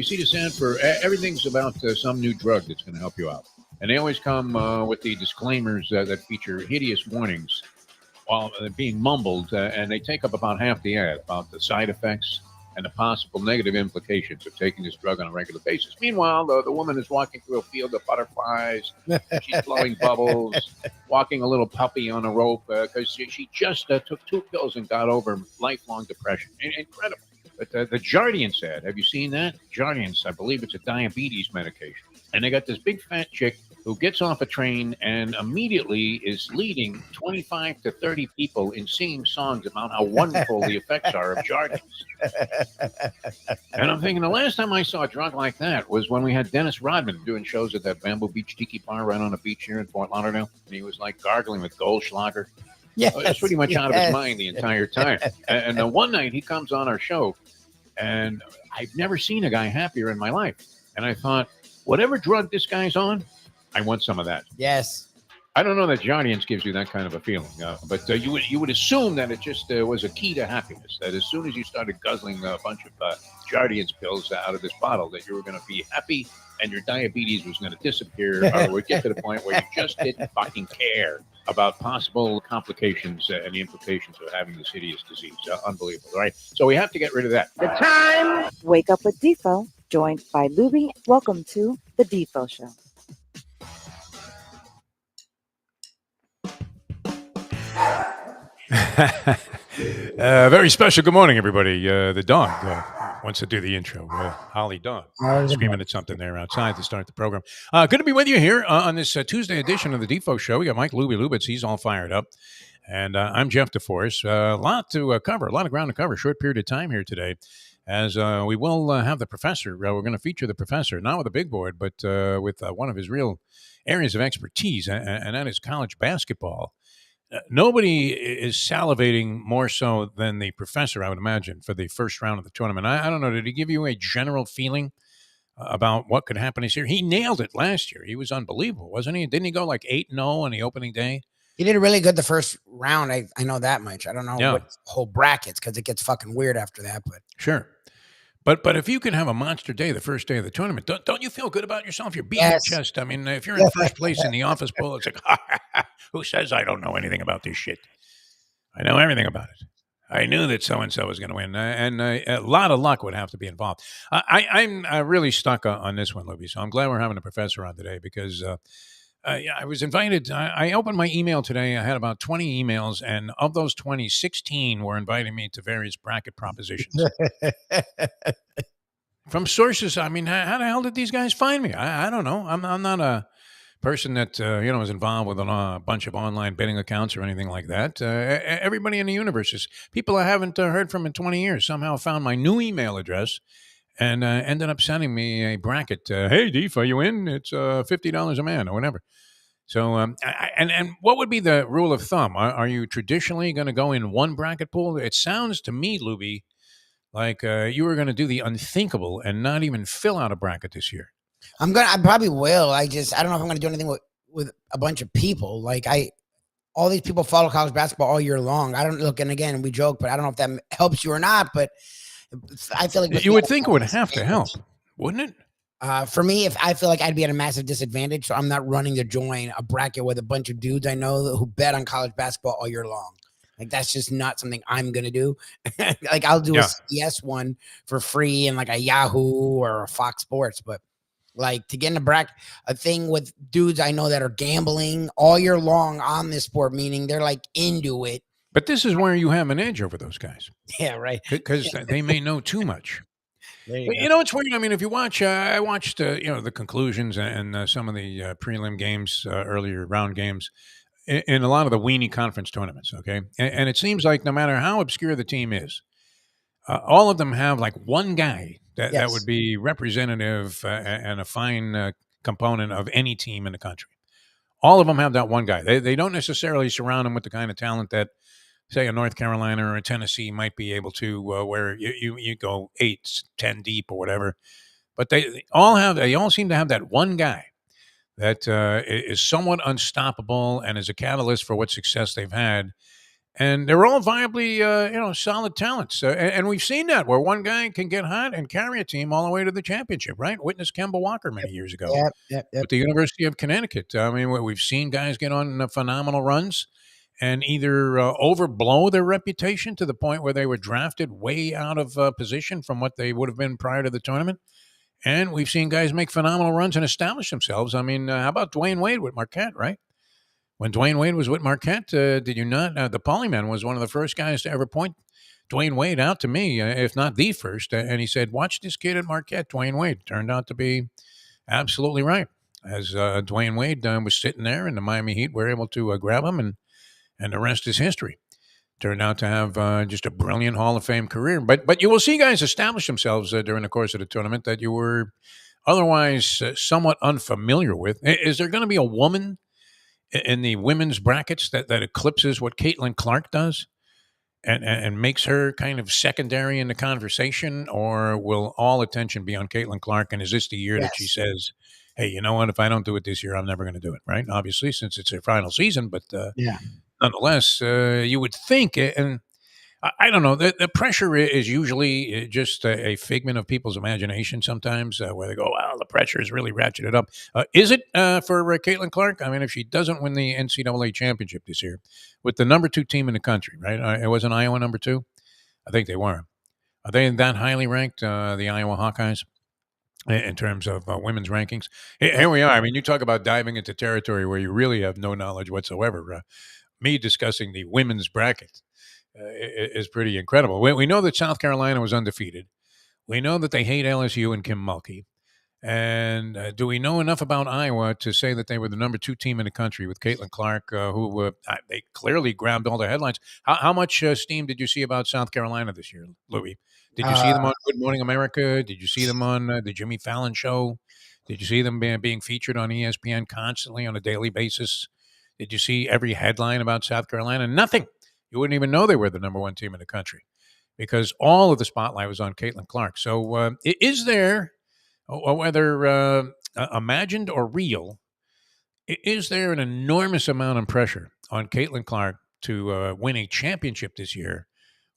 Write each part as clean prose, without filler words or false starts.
see this ad for everything's about some new drug that's going to help you out. And they always come with the disclaimers that feature hideous warnings while being mumbled, and they take up about half the ad about the side effects and the possible negative implications of taking this drug on a regular basis. Meanwhile, the woman is walking through a field of butterflies. She's blowing bubbles, walking a little puppy on a rope because she just took 2 pills and got over lifelong depression. Incredible. But the Jardiance ad, have you seen that? Jardiance, I believe it's a diabetes medication. And they got this big fat chick who gets off a train and immediately is leading 25 to 30 people in singing songs about how wonderful the effects are of Jardiance. And I'm thinking the last time I saw a drug like that was when we had Dennis Rodman doing shows at that Bamboo Beach Tiki Bar right on the beach here in Fort Lauderdale. And he was like gargling with Goldschlager. Yes. He was pretty much out of his mind the entire time. And one night he comes on our show, and I've never seen a guy happier in my life. And I thought, whatever drug this guy's on, I want some of that. Yes. I don't know that Jardiance gives you that kind of a feeling, but you would assume that it just was a key to happiness, that as soon as you started guzzling a bunch of Jardiance pills out of this bottle, that you were going to be happy and your diabetes was going to disappear, or it would get to the point where you just didn't fucking care about possible complications and the implications of having this hideous disease. Unbelievable, right? So we have to get rid of that. The time! Wake up with Defo, joined by Lubie. Welcome to the Defo Show. Very special good morning, everybody. The dog wants to do the intro. Holly Dog screaming at something there outside to start the program. Good to be with you here on this Tuesday edition of the Defo Show. We got Mike Lubie. He's all fired up. And I'm Jeff DeForest. A lot to cover, a lot of ground to cover. Short period of time here today. As we will have the professor. We're going to feature the professor, not with a big board, but with one of his real areas of expertise, and that is college basketball. Nobody is salivating more so than the professor, I would imagine, for the first round of the tournament. I don't know. Did he give you a general feeling about what could happen this year? He nailed it last year. He was unbelievable, wasn't he? Didn't he go like 8-0 on the opening day? He did really good the first round. I know that much. I don't know what whole brackets, because it gets fucking weird after that. But sure. But if you can have a monster day the first day of the tournament, don't you feel good about yourself? You're beating your chest. I mean, if you're in first place in the office poll, it's like, who says I don't know anything about this shit? I know everything about it. I knew that so-and-so was going to win, and a lot of luck would have to be involved. I'm really stuck on this one, Lubie, so I'm glad we're having a professor on today because I was invited. I opened my email today. I had about 20 emails, and of those 20, 16 were inviting me to various bracket propositions. From sources, I mean, how the hell did these guys find me? I don't know. I'm not a person that is involved with a bunch of online betting accounts or anything like that. Everybody in the universe is people I haven't heard from in 20 years somehow found my new email address and ended up sending me a bracket. Hey, Deef, are you in? It's $50 a man or whatever. So, and what would be the rule of thumb? Are you traditionally going to go in one bracket pool? It sounds to me, Lubie, like you were going to do the unthinkable and not even fill out a bracket this year. I probably will. I don't know if I'm going to do anything with a bunch of people. Like all these people follow college basketball all year long. I don't look, and again, we joke, but I don't know if that helps you or not, but I feel like you would think it would have to help, wouldn't it? For me, if I feel like I'd be at a massive disadvantage, so I'm not running to join a bracket with a bunch of dudes I know who bet on college basketball all year long. Like, that's just not something I'm going to do. Like, I'll do a CS one for free and like a Yahoo or a Fox Sports. But like to get in a thing with dudes I know that are gambling all year long on this sport, meaning they're like into it. But this is where you have an edge over those guys. Yeah, right. Because they may know too much. You know, it's weird. I mean, if you watch, I watched, the conclusions and some of the prelim games, earlier round games in a lot of the weenie conference tournaments. Okay. And it seems like no matter how obscure the team is, all of them have like one guy that would be representative and a fine component of any team in the country. All of them have that one guy. They don't necessarily surround them with the kind of talent that, say, a North Carolina or a Tennessee might be able to, where you go 8, 10 deep or whatever. But they all seem to have that one guy that is somewhat unstoppable and is a catalyst for what success they've had. And they're all viably, solid talents. And we've seen that where one guy can get hot and carry a team all the way to the championship, right? Witness Kemba Walker many years ago with the University of Connecticut. I mean, we've seen guys get on phenomenal runs and either overblow their reputation to the point where they were drafted way out of position from what they would have been prior to the tournament. And we've seen guys make phenomenal runs and establish themselves. I mean, how about Dwayne Wade with Marquette, right? When Dwayne Wade was with Marquette, did you not? The Polyman was one of the first guys to ever point Dwayne Wade out to me, if not the first. And he said, watch this kid at Marquette, Dwayne Wade. Turned out to be absolutely right. As Dwayne Wade was sitting there and the Miami Heat were able to grab him, and the rest is history. Turned out to have just a brilliant Hall of Fame career. But you will see guys establish themselves during the course of the tournament that you were otherwise somewhat unfamiliar with. Is there going to be a woman in the women's brackets that eclipses what Caitlin Clark does and makes her kind of secondary in the conversation? Or will all attention be on Caitlin Clark? And is this the year that she says, hey, you know what? If I don't do it this year, I'm never going to do it, right? Obviously, since it's her final season. But nonetheless, you would think, and I don't know, the pressure is usually just a figment of people's imagination sometimes, where they go, wow, the pressure is really ratcheted up. Is it for Caitlin Clark? I mean, if she doesn't win the NCAA championship this year with the number 2 team in the country, right? It wasn't Iowa number 2? I think they were. Are they that highly ranked, the Iowa Hawkeyes, in terms of women's rankings? Here we are. I mean, you talk about diving into territory where you really have no knowledge whatsoever. Me discussing the women's bracket is pretty incredible. We know that South Carolina was undefeated. We know that they hate LSU and Kim Mulkey. And do we know enough about Iowa to say that they were the number 2 team in the country with Caitlin Clark, who they clearly grabbed all the headlines? How much steam did you see about South Carolina this year, Louis? Did you see them on Good Morning America? Did you see them on the Jimmy Fallon show? Did you see them being featured on ESPN constantly on a daily basis? Did you see every headline about South Carolina? Nothing. You wouldn't even know they were the number 1 team in the country because all of the spotlight was on Caitlin Clark. So is there, whether imagined or real, is there an enormous amount of pressure on Caitlin Clark to win a championship this year?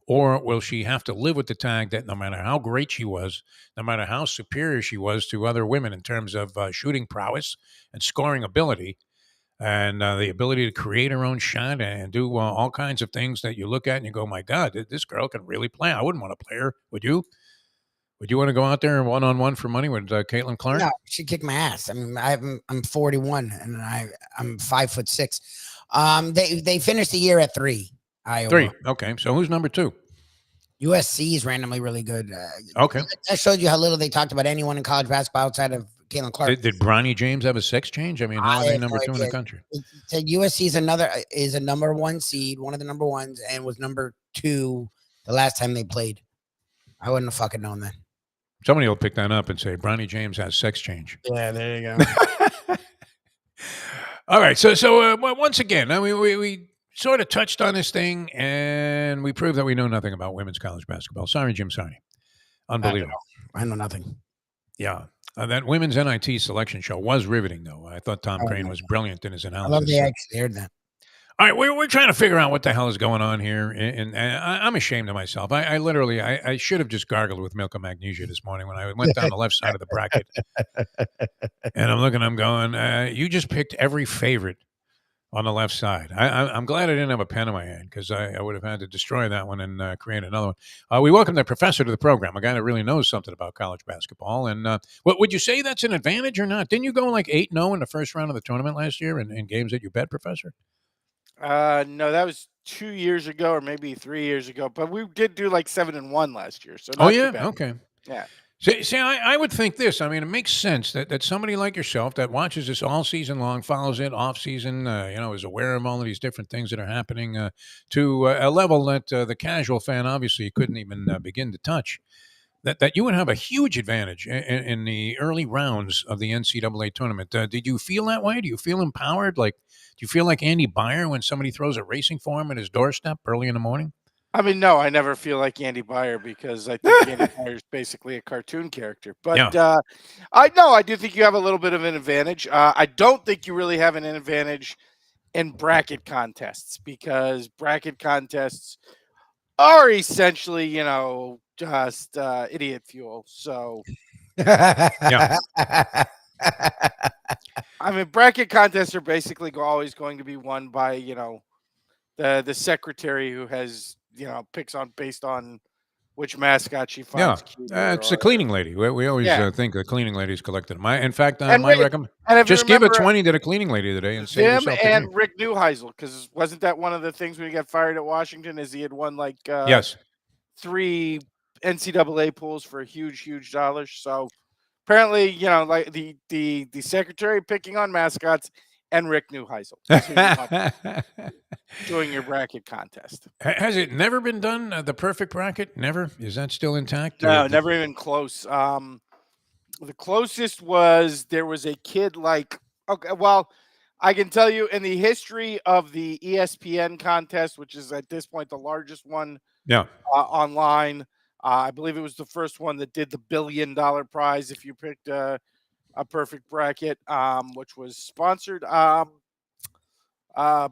Or will she have to live with the tag that no matter how great she was, no matter how superior she was to other women in terms of shooting prowess and scoring ability, and the ability to create her own shot and do all kinds of things that you look at and you go, my God, this girl can really play. I wouldn't want to play her. Would you? Would you want to go out there one-on-one for money with Caitlin Clark? No, she kicked my ass. I mean, I'm 41 and I'm 5'6". They finished the year at 3. Iowa. 3. Okay. So who's number 2? USC is randomly really good. Okay. That showed you how little they talked about anyone in college basketball outside of Caitlin Clark. Did Bronny James have a sex change? I mean, how are they number 2 in the country? USC is a number 1 seed, one of the number 1s, and was number 2 the last time they played. I wouldn't have fucking known that. Somebody will pick that up and say Bronny James has sex change. Yeah, there you go. All right. So once again, I mean, we sort of touched on this thing, and we proved that we know nothing about women's college basketball. Sorry, Jim. Sorry. Unbelievable. I know nothing. Yeah. That women's NIT selection show was riveting, though. I thought Tom Crane was brilliant in his analysis. I love they actually aired that. All right, we're trying to figure out what the hell is going on here, and I'm ashamed of myself. I literally should have just gargled with milk and magnesia this morning when I went down the left side of the bracket, and I'm going, you just picked every favorite on the left side. I'm glad I didn't have a pen in my hand because I would have had to destroy that one and create another one. We welcome the professor to the program, a guy that really knows something about college basketball. And what would you say that's an advantage or not? Didn't you go like 8-0 in the first round of the tournament last year in games that you bet, Professor? No, that was 2 years ago or maybe 3 years ago. But we did do like 7-1 last year. So not too bad. Okay. Yeah. See, I would think this. I mean, it makes sense that somebody like yourself that watches this all season long, follows it off season, is aware of all of these different things that are happening to a level that the casual fan obviously couldn't even begin to touch. That you would have a huge advantage in the early rounds of the NCAA tournament. Did you feel that way? Do you feel empowered? Do you feel like Andy Byer when somebody throws a racing form at his doorstep early in the morning? I mean, no, I never feel like Andy Byer because I think Andy Byer is basically a cartoon character. But yeah. I do think you have a little bit of an advantage. I don't think you really have an advantage in bracket contests, because bracket contests are essentially, just idiot fuel. So, Yeah. I mean, bracket contests are basically always going to be won by, the secretary who has, picks on based on which mascot she Yeah. finds cuter. It's the cleaning lady. We always Yeah. think the cleaning lady's collected them. In fact, And my Rick, recommend and if you just give a remember 20 to the cleaning lady today and save them yourself the and game. Rick Neuheisel, because wasn't that one of the things when he got fired at Washington, is he had won like Yes. 3 NCAA pools for huge dollars. So apparently, like the secretary picking on mascots and Rick Neuheisel is who you want doing your bracket contest. Has it never been done? The perfect bracket? Never? Is that still intact? No, never even close. The closest was there was a kid like, okay, well, I can tell you in the history of the ESPN contest, which is at this point the largest one Yeah. online. I believe it was the first one that did the $1 billion prize if you picked a perfect bracket, which was sponsored by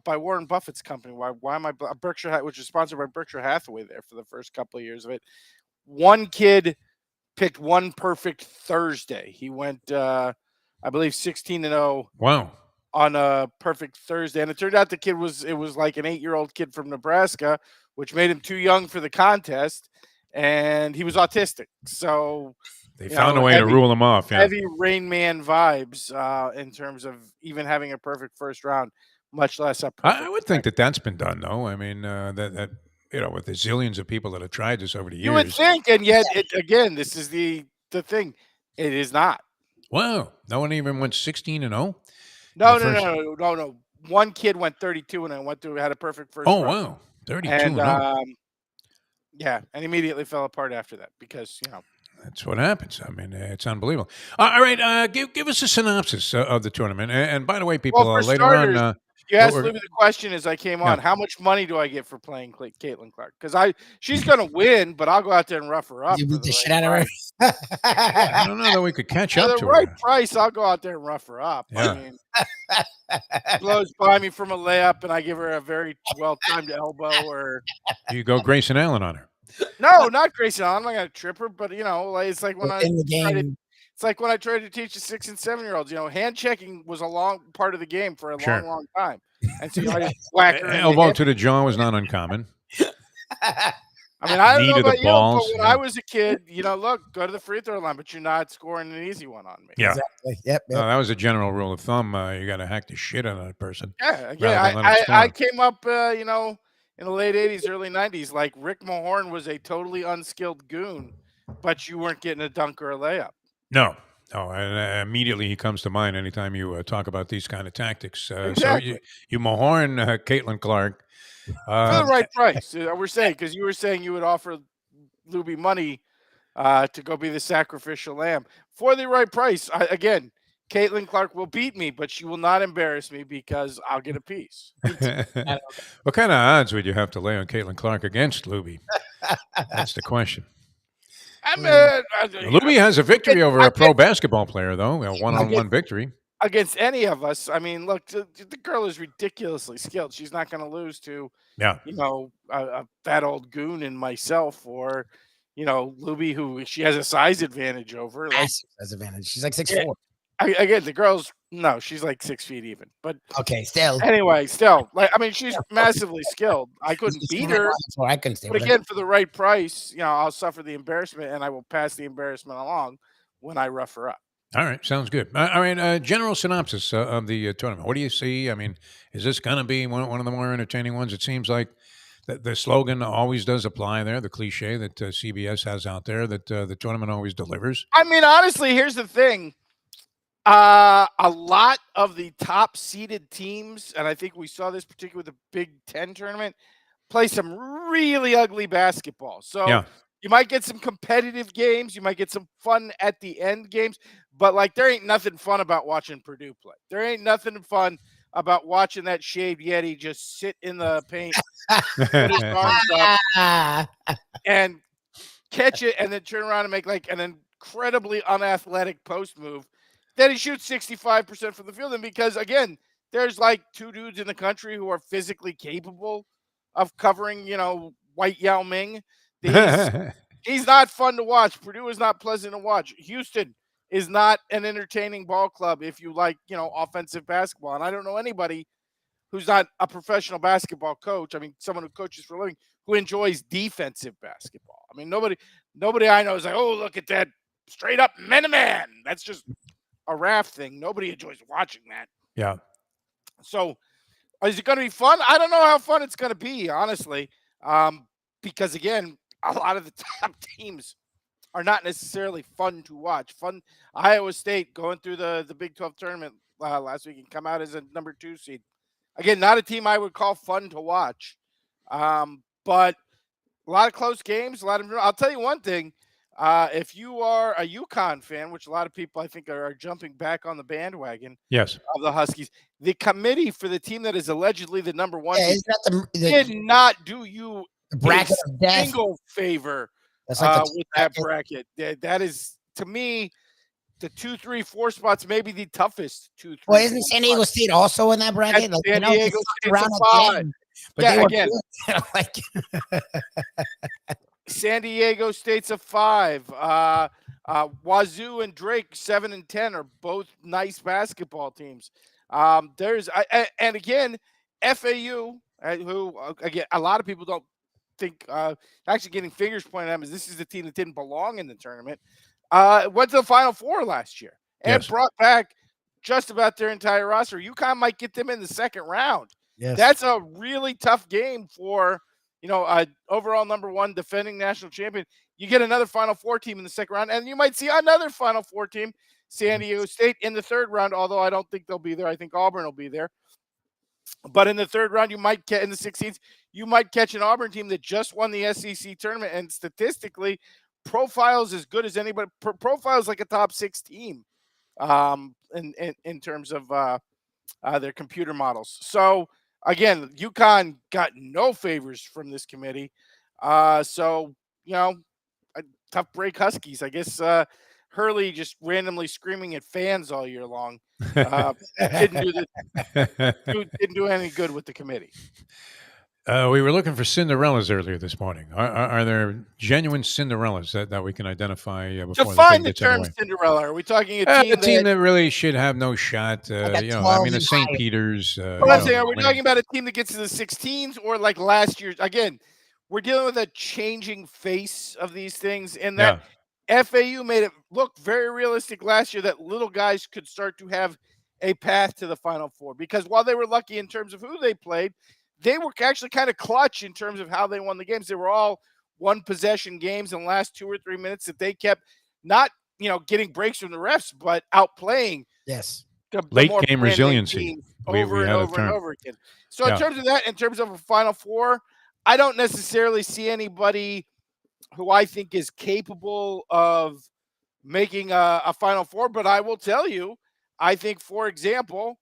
Warren Buffett's company. Why am I Berkshire, which is sponsored by Berkshire Hathaway there for the first couple of years of it. One kid picked one perfect Thursday. He went, I believe, 16-0. Wow. On a perfect Thursday, and it turned out it was like an 8-year-old kid from Nebraska, which made him too young for the contest, and he was autistic. So they found a way to rule him off. Yeah. Heavy Rain Man vibes in terms of even having a perfect first round, much less a perfect. I would think that's been done, though. I mean, that with the zillions of people that have tried this over the years. You would think, and yet, again, this is the thing. It is not. Wow. No one even went 16-0? No. One kid went 32 and had a perfect first round. Oh, wow. 32 and yeah, and immediately fell apart after that because, That's what happens. I mean, it's unbelievable. All right, give us a synopsis of the tournament. And by the way, people, for later starters, on, you asked Lubie the question as I came on: how much money do I get for playing Caitlin Clark? Because she's going to win, but I'll go out there and rough her up. You beat the shit out of her. I don't know that we could catch up to the right her. price, I'll go out there and rough her up. Yeah. I mean, blows by me from a layup, and I give her a very well-timed elbow. Or you go Grayson Allen on her. No, not Grayson Allen. I'm not going to trip her, but it's like when in the game. It's like when I tried to teach the 6 and 7-year-olds. Hand checking was a long part of the game for a long time, and so I just whack her. Elbow to the jaw was not uncommon. I mean, I don't know about you, balls, but when I was a kid, look, go to the free throw line, but you're not scoring an easy one on me. Yeah, exactly. Yep. No, that was a general rule of thumb. You got to hack the shit out of that person. Yeah, I came up, in the late 80s, early 90s, like Rick Mahorn was a totally unskilled goon, but you weren't getting a dunk or a layup. No, and immediately he comes to mind anytime you talk about these kind of tactics. Exactly. So you Mahorn Caitlin Clark. For the right price, we're saying, because you were saying you would offer Lubie money to go be the sacrificial lamb. For the right price, again, Caitlin Clark will beat me, but she will not embarrass me because I'll get a piece. What kind of odds would you have to lay on Caitlin Clark against Lubie? That's the question. Lubie has a victory over a pro basketball player, though, a one-on-one victory. Against any of us. I mean, look, the girl is ridiculously skilled. She's not going to lose to, a fat old goon and myself, or, Lubie, who she has a size advantage over. Size advantage. She's like 6'4". Again, the girl's she's like 6 feet even. But okay, still. Anyway, she's massively skilled. I couldn't beat her. I couldn't stay. But again, for the right price, I'll suffer the embarrassment, and I will pass the embarrassment along when I rough her up. All right, sounds good. All right, general synopsis of the tournament. What do you see? I mean, is this going to be one of the more entertaining ones? It seems like the slogan always does apply there, the cliche that CBS has out there, that the tournament always delivers. I mean, honestly, here's the thing. A lot of the top-seeded teams, and I think we saw this particularly with the Big Ten tournament, play some really ugly basketball. So you might get some competitive games. You might get some fun at the end games. But, there ain't nothing fun about watching Purdue play. There ain't nothing fun about watching that shaved Yeti just sit in the paint, put his arms up, and catch it, and then turn around and make, an incredibly unathletic post move. Then he shoots 65% from the field. And because, again, there's like 2 dudes in the country who are physically capable of covering, White Yao Ming. He's not fun to watch. Purdue is not pleasant to watch. Houston is not an entertaining ball club if you like, offensive basketball. And I don't know anybody who's not a professional basketball coach. I mean, someone who coaches for a living who enjoys defensive basketball. I mean, nobody I know is like, oh, look at that straight up man-to-man. That's just a raft thing. Nobody enjoys watching that. Yeah. So is it going to be fun? I don't know how fun it's going to be, honestly, because, again, a lot of the top teams are not necessarily fun to watch. Iowa State going through the Big 12 tournament last week and come out as a number 2 seed. Again, not a team I would call fun to watch, but a lot of close games. I'll tell you one thing. If you are a UConn fan, which a lot of people I think are jumping back on the bandwagon Yes. of the Huskies, the committee for the team that is allegedly the number 1 did not do you bracket a of death. single favor That's like with that bracket. That is, to me, the 2, 3, 4 spots may be the toughest 2, 3. Well, isn't San Diego State also in that bracket? Like, San Diego State's a 5. But yeah, they were again, like San Diego State's a 5. Wazoo and Drake 7 and 10 are both nice basketball teams. And again, FAU, who again a lot of people don't think actually getting fingers pointed at them is this is the team that didn't belong in the tournament. Went to the Final Four last year and brought back just about their entire roster. UConn might get them in the second round. Yes. That's a really tough game for overall number 1 defending national champion. You get another Final Four team in the second round, and you might see another Final Four team, San Diego State, in the third round, although I don't think they'll be there. I think Auburn will be there. But in the third round, you might get in the 16th, you might catch an Auburn team that just won the SEC tournament, and statistically profiles as good as anybody. Profiles like a top 6 team in terms of their computer models. So, again, UConn got no favors from this committee. So, a tough break Huskies. I guess Hurley just randomly screaming at fans all year long didn't do any good with the committee. We were looking for Cinderellas earlier this morning. Are there genuine Cinderellas that we can identify before Define the term Cinderella. Are we talking a team that really should have no shot? The St. Peter's. Are we talking about a team that gets to the 16s or like last year? Again, we're dealing with a changing face of these things, and that FAU made it look very realistic last year that little guys could start to have a path to the Final Four, because while they were lucky in terms of who they played, they were actually kind of clutch in terms of how they won the games. They were all 1-possession games in the last 2 or 3 minutes that they kept not, getting breaks from the refs, but outplaying. Yes. The late game resiliency. Over and over again. So in terms of that, in terms of a Final Four, I don't necessarily see anybody who I think is capable of making a Final Four, but I will tell you, I think, for example,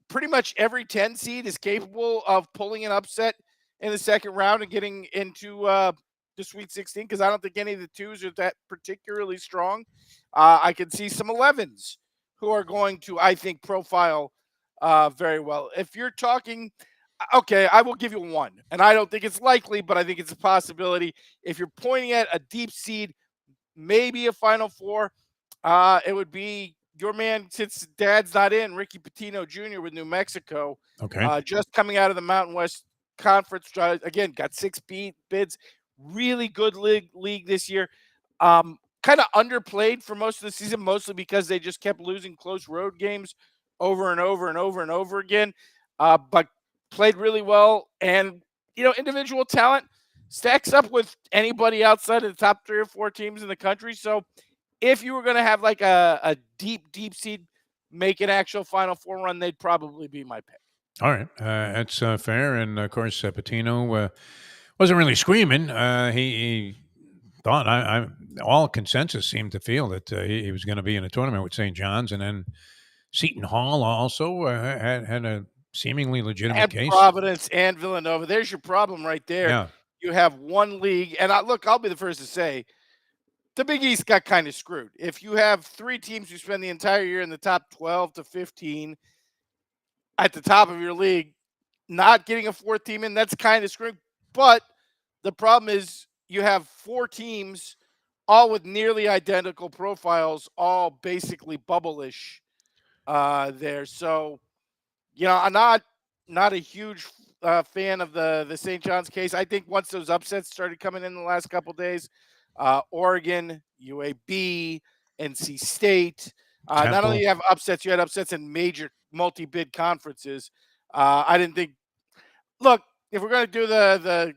pretty much every 10 seed is capable of pulling an upset in the second round and getting into the Sweet 16, because I don't think any of the 2s are that particularly strong. I can see some 11s who are going to, I think, profile very well. If you're talking, okay, I will give you 1, and I don't think it's likely, but I think it's a possibility. If you're pointing at a deep seed, maybe a Final Four, it would be your man, since Dad's not in, Ricky Pitino Jr. with New Mexico. Okay. Just coming out of the Mountain West Conference. Again, got 6 bids. Really good league this year. Kind of underplayed for most of the season, mostly because they just kept losing close road games over and over and over and over again. But played really well. And, individual talent stacks up with anybody outside of the top 3 or 4 teams in the country. So if you were going to have like a deep seed make an actual Final Four run, they'd probably be my pick. All right. That's fair. And, of course, Pitino wasn't really screaming. He thought, all consensus seemed to feel that he was going to be in a tournament with St. John's. And then Seton Hall also had a seemingly legitimate case. Providence and Villanova. There's your problem right there. Yeah. You have one league. And I'll be the first to say, the Big East got kind of screwed. If you have 3 teams who spend the entire year in the top 12 to 15, at the top of your league, not getting a fourth team in, that's kind of screwing. But the problem is you have 4 teams all with nearly identical profiles, all basically bubble-ish there. So, I'm not a huge fan of the St. John's case. I think once those upsets started coming in the last couple of days, Oregon, UAB, NC State, not only you have upsets, you had upsets in major multi-bid conferences. I didn't think. Look, if we're going to do the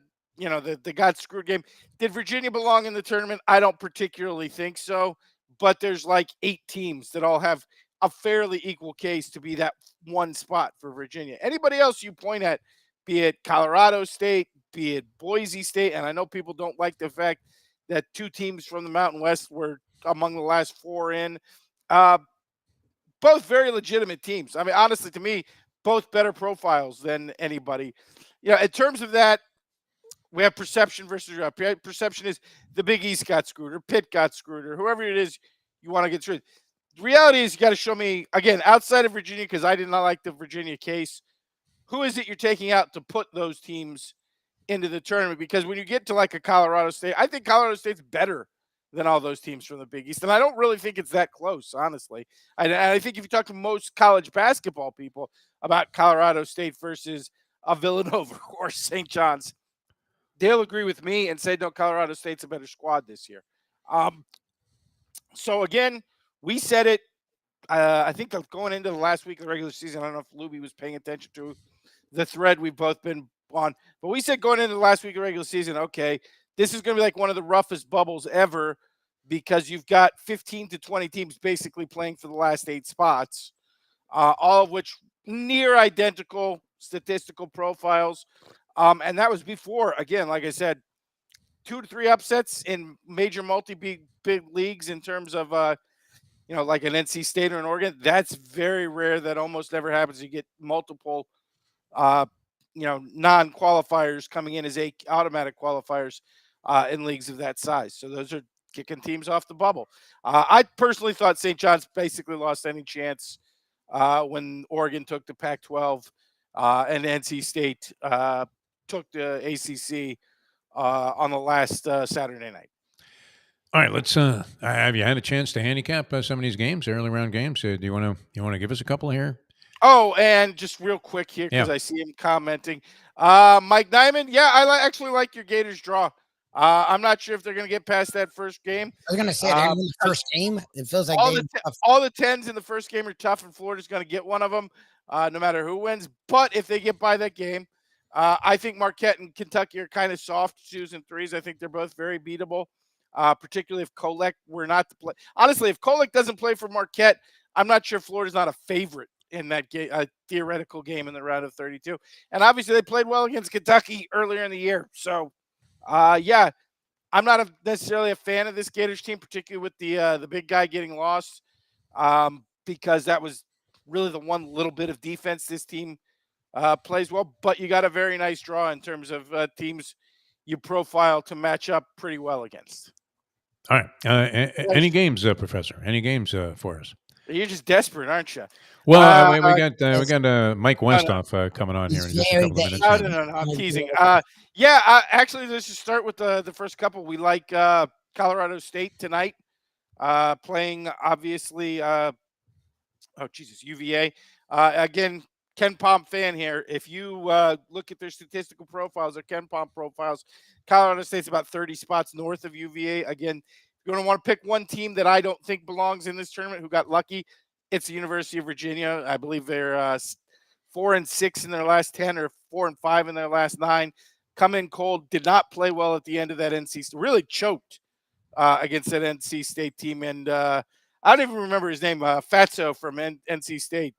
got screwed game, did Virginia belong in the tournament? I don't particularly think so, but there's like 8 teams that all have a fairly equal case to be that one spot for Virginia. Anybody else you point at, be it Colorado State, be it Boise State, and I know people don't like the fact that 2 teams from the Mountain West were among the last 4 in. Both very legitimate teams. I mean, honestly, to me, both better profiles than anybody. In terms of that, we have perception versus perception is the Big East got screwed or Pitt got screwed or whoever it is you want to get screwed. The reality is you got to show me, again, outside of Virginia, because I did not like the Virginia case, who is it you're taking out to put those teams into the tournament? Because when you get to like a Colorado State, I think Colorado State's better than all those teams from the Big East. And I don't really think it's that close, honestly. I think if you talk to most college basketball people about Colorado State versus Villanova or St. John's, they'll agree with me and say, no, Colorado State's a better squad this year. So, again, we said it, I think going into the last week of the regular season. I don't know if Lubie was paying attention to the thread we've both been on. But we said going into the last week of the regular season, okay, this is going to be like one of the roughest bubbles ever because you've got 15 to 20 teams basically playing for the last 8 spots, all of which near identical statistical profiles. And that was before, again, like I said, 2 to 3 upsets in major multi-big leagues in terms of, like an NC State or an Oregon. That's very rare. That almost never happens. You get multiple, non-qualifiers coming in as automatic qualifiers in leagues of that size. So those are kicking teams off the bubble. I personally thought St. John's basically lost any chance when Oregon took the Pac-12 and NC State took the ACC on the last Saturday night. All right, let's. Have you had a chance to handicap some of these games, early round games? Do you want to give us a couple here? Oh, and just real quick here because I see him commenting. Mike Nyman, I actually like your Gators draw. I'm not sure if they're going to get past that first game. I was going to say, they're going to win the first game. It feels like all the 10s in the first game are tough, and Florida's going to get one of them, no matter who wins. But if they get by that game, I think Marquette and Kentucky are kind of soft 2s and 3s. I think they're both very beatable, particularly if Kolek were not to play. Honestly, if Kolek doesn't play for Marquette, I'm not sure Florida's not a favorite in that theoretical game in the round of 32. And obviously they played well against Kentucky earlier in the year. So, I'm not necessarily a fan of this Gators team, particularly with the big guy getting lost, because that was really the one little bit of defense this team plays well. But you got a very nice draw in terms of teams you profile to match up pretty well against. All right. Any games, Professor? Any games for us? You're just desperate, aren't you? Well, we got Mike Westhoff coming on here in just a couple of minutes. No, I'm teasing. Actually, let's just start with the first couple. We like Colorado State tonight, playing obviously. UVA. Again, Ken Pom fan here. If you look at their statistical profiles or Ken Pom profiles, Colorado State's about 30 spots north of UVA. Again, you're going to want to pick one team that I don't think belongs in this tournament who got lucky. It's the University of Virginia. I believe they're 4-6 in their last 10 or 4-5 in their last 9. Come in cold, did not play well at the end of that NC State. Really choked against that NC State team. And I don't even remember his name. Fatso from NC State.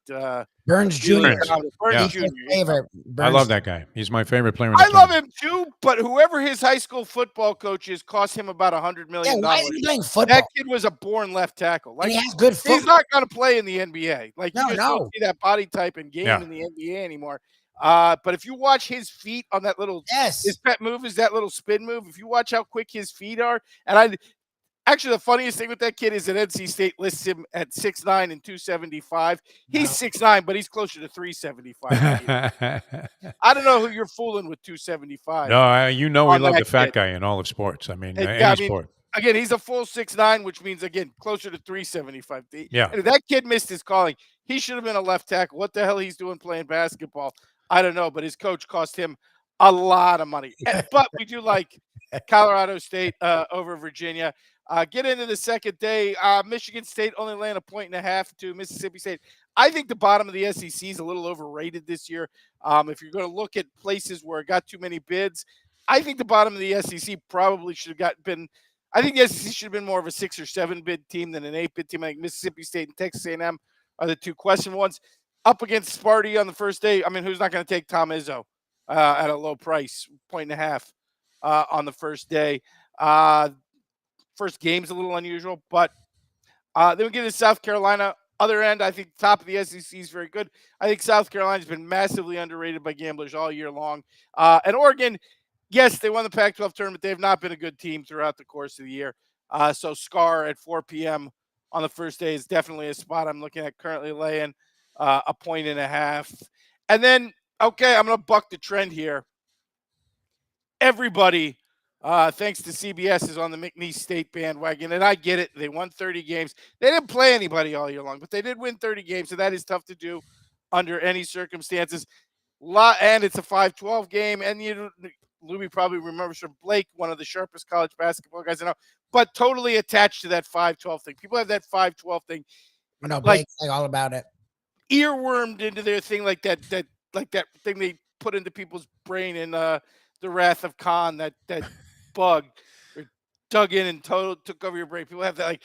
Burns Jr. Burns Jr. Favorite. I love that guy. He's my favorite player. I love him too, but whoever his high school football coach is cost him about $100 million. Why is he playing football? That kid was a born left tackle. Like, and he has good football. He's not going to play in the NBA. Like, you just don't see that body type and game in the NBA anymore. But if you watch his feet on that little, his pet move is that little spin move. If you watch how quick his feet are, and Actually, the funniest thing with that kid is that NC State lists him at 6'9" and 275. He's 6'9", but he's closer to 375. I don't know who you're fooling with 275. No, we love the fat kid. guy in all of sports. I mean, sport. Again, he's a full 6'9", which means, again, closer to 375. Yeah. And if that kid missed his calling, he should have been a left tackle. What the hell he's doing playing basketball? I don't know, but his coach cost him a lot of money. But we do like Colorado State over Virginia. Get into the second day. Michigan State only laying 1.5 to Mississippi State. I think the bottom of the SEC is a little overrated this year. If you're going to look at places where it got too many bids, I think the bottom of the SEC probably should have been. I think the SEC should have been more of a 6 or 7 bid team than an 8 bid team. I think Mississippi State and Texas A&M are the two questionable ones. Up against Sparty on the first day. I mean, who's not going to take Tom Izzo at a low price, 1.5 on the first day? First game's a little unusual, but then we get to South Carolina. Other end, I think top of the SEC is very good. I think South Carolina's been massively underrated by gamblers all year long. And Oregon, yes, they won the Pac-12 tournament. They have not been a good team throughout the course of the year. So Scar at 4 p.m. on the first day is definitely a spot I'm looking at, currently laying 1.5. And then, okay, I'm going to buck the trend here. Everybody, thanks to CBS, is on the McNeese State bandwagon, and I get it. They won 30 games. They didn't play anybody all year long, but they did win 30 games, so that is tough to do under any circumstances. And it's a 5-12 game, and Lubie probably remembers from Blake, one of the sharpest college basketball guys I know, but totally attached to that 5-12 thing. People have that 5-12 thing. I know, Blake's like all about it. Earwormed into their thing like that thing they put into people's brain in the Wrath of Khan, that bug dug in and took over your brain. People have that like,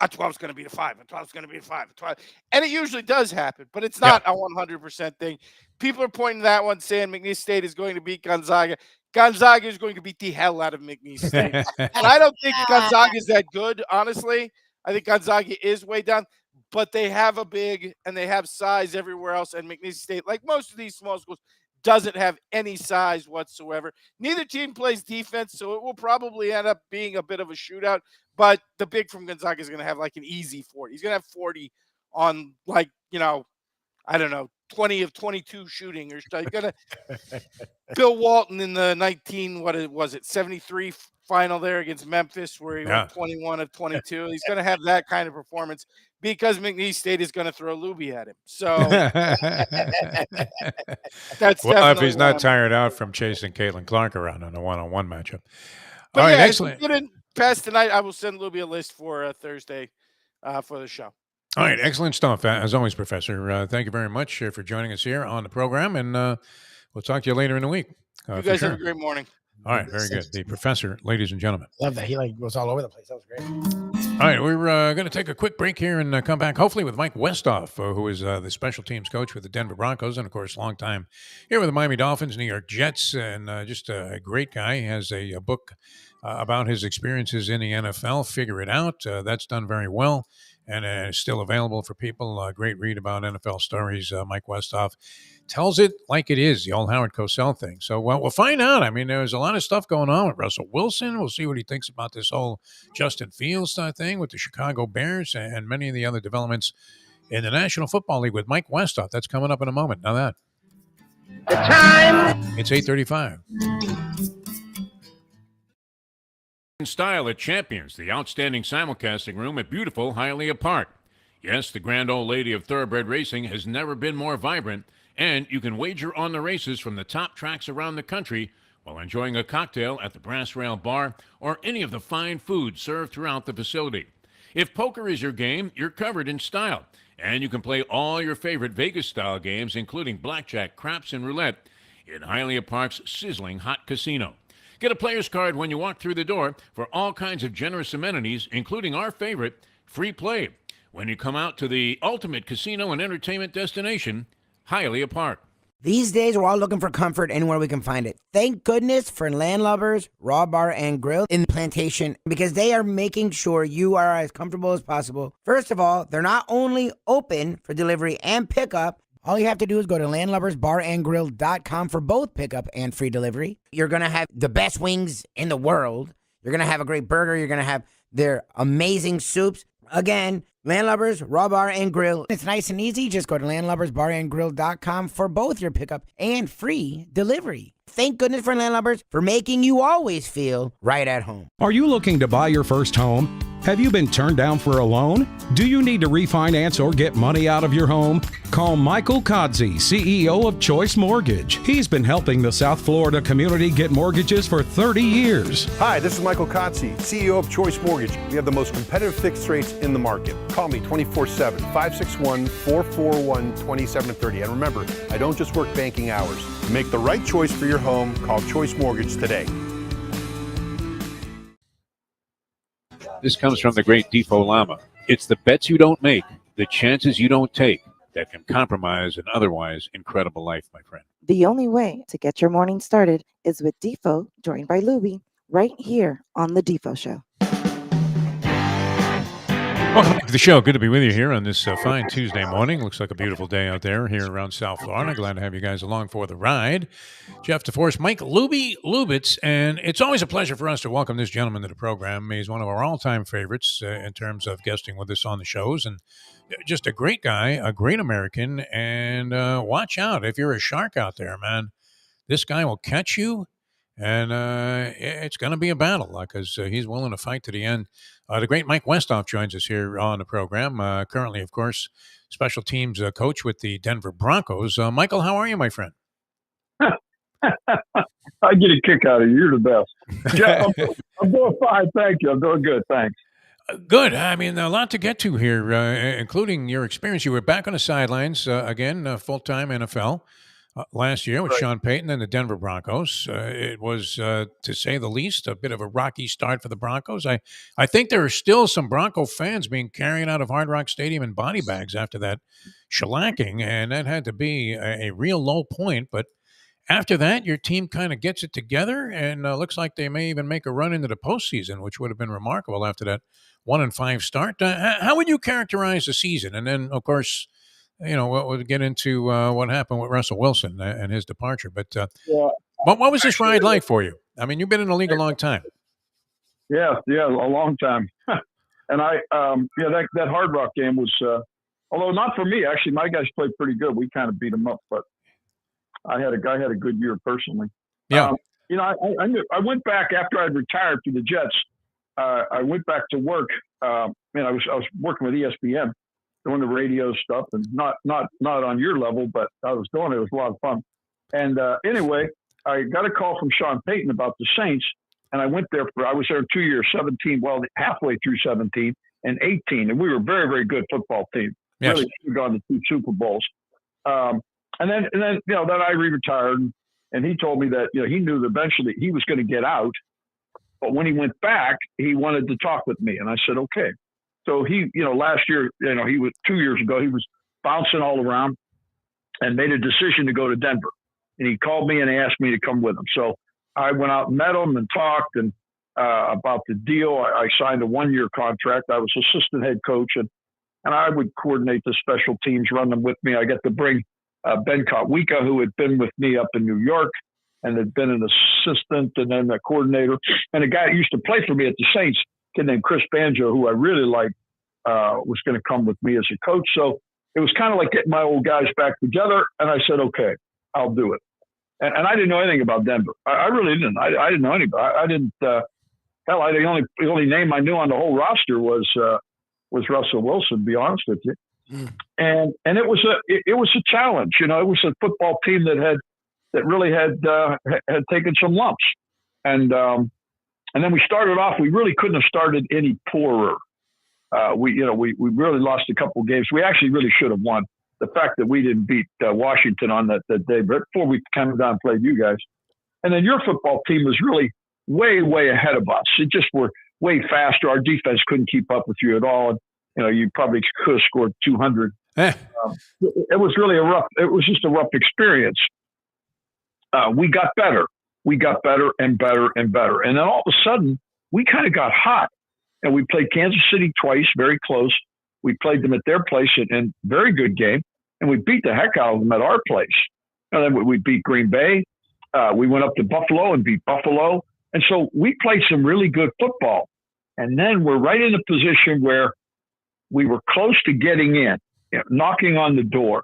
a 12 is going to be a 5, a 12 is going to be a 5, a 12. And it usually does happen, but it's not a 100% thing. People are pointing to that one saying McNeese State is going to beat Gonzaga. Gonzaga is going to beat the hell out of McNeese State. And I don't think Gonzaga is that good, honestly. I think Gonzaga is way down, but they have a big and they have size everywhere else. And McNeese State, like most of these small schools, doesn't have any size whatsoever. Neither team plays defense, so it will probably end up being a bit of a shootout. But the big from Gonzaga is going to have like an easy 40. He's going to have 40 on, like, I don't know, 20 of 22 shooting or stuff. You got to Bill Walton in the 73 final there against Memphis, where he went 21 of 22. He's going to have that kind of performance because McNeese State is going to throw Lubie at him. So that's if he's not tired out from chasing Caitlin Clark around on a one-on-one matchup. But all right, yeah, excellent. If you didn't pass tonight, I will send Lubie a list for Thursday for the show. All right, excellent stuff. As always, Professor, thank you very much for joining us here on the program, and we'll talk to you later in the week. You guys have a great morning. All right, very good. The Professor, ladies and gentlemen. Love that. He goes all over the place. That was great. All right, we're going to take a quick break here and come back, hopefully, with Mike Westhoff, who is the special teams coach with the Denver Broncos, and, of course, long time here with the Miami Dolphins, New York Jets, and just a great guy. He has a book about his experiences in the NFL, Figure It Out. That's done very well and is still available for people. Great read about NFL stories. Mike Westhoff tells it like it is, the old Howard Cosell thing. So we'll find out. I mean, there's a lot of stuff going on with Russell Wilson. We'll see what he thinks about this whole Justin Fields thing with the Chicago Bears and many of the other developments in the National Football League with Mike Westhoff. That's coming up in a moment. Now that. The time. It's 8:35. Style at Champions, the outstanding simulcasting room at beautiful Hialeah Park. Yes, the grand old lady of thoroughbred racing has never been more vibrant, and you can wager on the races from the top tracks around the country while enjoying a cocktail at the Brass Rail Bar or any of the fine food served throughout the facility. If poker is your game, you're covered in style, and you can play all your favorite Vegas-style games, including blackjack, craps, and roulette, in Hialeah Park's sizzling hot casino. Get a player's card when you walk through the door for all kinds of generous amenities, including our favorite, free play, when you come out to the ultimate casino and entertainment destination, Hialeah Park. These days, we're all looking for comfort anywhere we can find it. Thank goodness for Landlubbers Raw Bar and Grill in Plantation, because they are making sure you are as comfortable as possible. First of all, they're not only open for delivery and pickup. All you have to do is go to landlubbersbarandgrill.com for both pickup and free delivery. You're going to have the best wings in the world. You're going to have a great burger. You're going to have their amazing soups. Again, Landlubbers Raw Bar and Grill. It's nice and easy. Just go to landlubbersbarandgrill.com for both your pickup and free delivery. Thank goodness for Landlubbers for making you always feel right at home. Are you looking to buy your first home? Have you been turned down for a loan? Do you need to refinance or get money out of your home? Call Michael Kodsey, CEO of Choice Mortgage. He's been helping the South Florida community get mortgages for 30 years. Hi, this is Michael Kodsey, CEO of Choice Mortgage. We have the most competitive fixed rates in the market. Call me 24/7, 561-441-2730. And remember, I don't just work banking hours. To make the right choice for your home, call Choice Mortgage today. This comes from the great Defo Lama. It's the bets you don't make, the chances you don't take that can compromise an otherwise incredible life, my friend. The only way to get your morning started is with Defo, joined by Lubie, right here on The Defo Show. Welcome back to the show. Good to be with you here on this fine Tuesday morning. Looks like a beautiful day out there here around South Florida. Glad to have you guys along for the ride. Jeff DeForest, Mike Lubitz, and it's always a pleasure for us to welcome this gentleman to the program. He's one of our all-time favorites in terms of guesting with us on the shows, and just a great guy, a great American, and watch out. If you're a shark out there, man, this guy will catch you, and it's going to be a battle because he's willing to fight to the end. The great Mike Westhoff joins us here on the program. Currently, of course, special teams coach with the Denver Broncos. Michael, how are you, my friend? I get a kick out of you. You're the best. Yeah, I'm doing fine. Thank you. I'm doing good. Thanks. Good. I mean, a lot to get to here, including your experience. You were back on the sidelines again, full-time NFL. Last year with Sean Payton and the Denver Broncos. It was, to say the least, a bit of a rocky start for the Broncos. I think there are still some Bronco fans being carried out of Hard Rock Stadium in body bags after that shellacking, and that had to be a real low point. But after that, your team kind of gets it together, and looks like they may even make a run into the postseason, which would have been remarkable after that 1-5 start. How would you characterize the season? And then, of course, we'll get into what happened with Russell Wilson and his departure. But what was this ride like for you? I mean, you've been in the league a long time. Yeah, a long time. And that Hard Rock game was, although not for me, actually, my guys played pretty good. We kind of beat them up, but I had a good year personally. Yeah. I went back after I'd retired to the Jets. I went back to work. I was working with ESPN. Doing the radio stuff, and not on your level, but I was doing it. It was a lot of fun. And anyway, I got a call from Sean Payton about the Saints, and I went there I was there 2 years, 17, well, halfway through 17 and 18, and we were a very, very good football team. Yes. Really should have gone to 2 Super Bowls. And then I retired, and he told me that he knew that eventually he was going to get out, but when he went back, he wanted to talk with me, and I said okay. So he, last year, he was 2 years ago, he was bouncing all around and made a decision to go to Denver. And he called me and he asked me to come with him. So I went out and met him and talked about the deal. I signed a 1-year contract. I was assistant head coach and I would coordinate the special teams, run them with me. I got to bring Ben Kotwika, who had been with me up in New York and had been an assistant and then a coordinator. And a guy that used to play for me at the Saints, kid named Chris Banjo, who I really liked, was going to come with me as a coach. So it was kind of like getting my old guys back together. And I said, okay, I'll do it. And I didn't know anything about Denver. I really didn't. I didn't know anybody. I didn't. The only name I knew on the whole roster was Russell Wilson. To be honest with you. And it was a challenge. It was a football team that really had taken some lumps. And then we started off. We really couldn't have started any poorer. We really lost a couple of games. We actually really should have won. The fact that we didn't beat Washington on that day, but before we came down and played you guys. And then your football team was really way, way ahead of us. It just were way faster. Our defense couldn't keep up with you at all. And, you probably could have scored 200. It was really it was just a rough experience. We got better. We got better and better and better. And then all of a sudden, we kind of got hot. And we played Kansas City twice, very close. We played them at their place and very good game. And we beat the heck out of them at our place. And then we beat Green Bay. We went up to Buffalo and beat Buffalo. And so we played some really good football. And then we're right in a position where we were close to getting in, knocking on the door.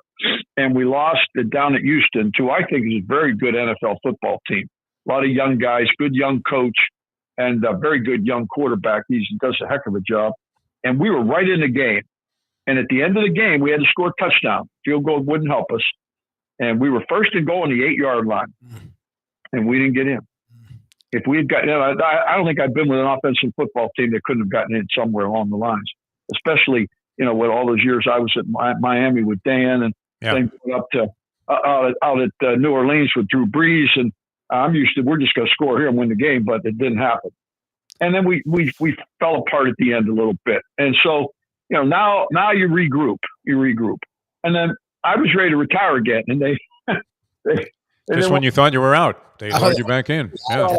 And we lost it down at Houston to, I think, is a very good NFL football team. A lot of young guys, good young coach, and a very good young quarterback. He does a heck of a job. And we were right in the game. And at the end of the game, we had to score a touchdown. Field goal wouldn't help us. And we were first and goal on the 8-yard line. And we didn't get in. If we had gotten in, I don't think I've been with an offensive football team that couldn't have gotten in somewhere along the lines, especially, with all those years I was at Miami with Dan and then going up to out at New Orleans with Drew Brees. And I'm used to, we're just going to score here and win the game, but it didn't happen. And then we fell apart at the end a little bit. And so, now you regroup. And then I was ready to retire again. And they just when you thought you were out, they lured you back in. Yeah.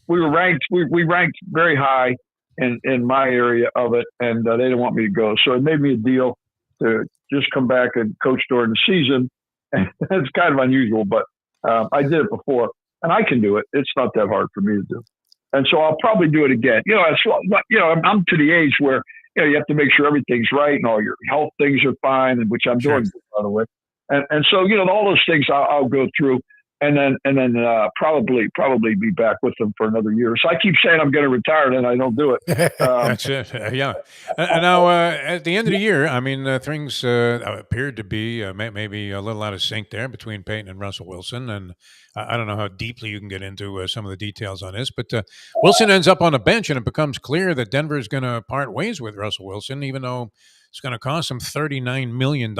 We were ranked. We ranked very high in my area of it, and they didn't want me to go. So it made me a deal to just come back and coach during the season. And it's kind of unusual, but I did it before, and I can do it. It's not that hard for me to do. And so I'll probably do it again. I'm to the age where you have to make sure everything's right and all your health things are fine, and which I'm doing, by the way. And so, all those things I'll go through and then probably be back with them for another year. So I keep saying I'm going to retire and I don't do it. That's it. Yeah. Now, at the end of the year, I mean, things appeared to be maybe a little out of sync there between Peyton and Russell Wilson. And I don't know how deeply you can get into some of the details on this, but Wilson ends up on the bench and it becomes clear that Denver is going to part ways with Russell Wilson, even though it's going to cost him $39 million.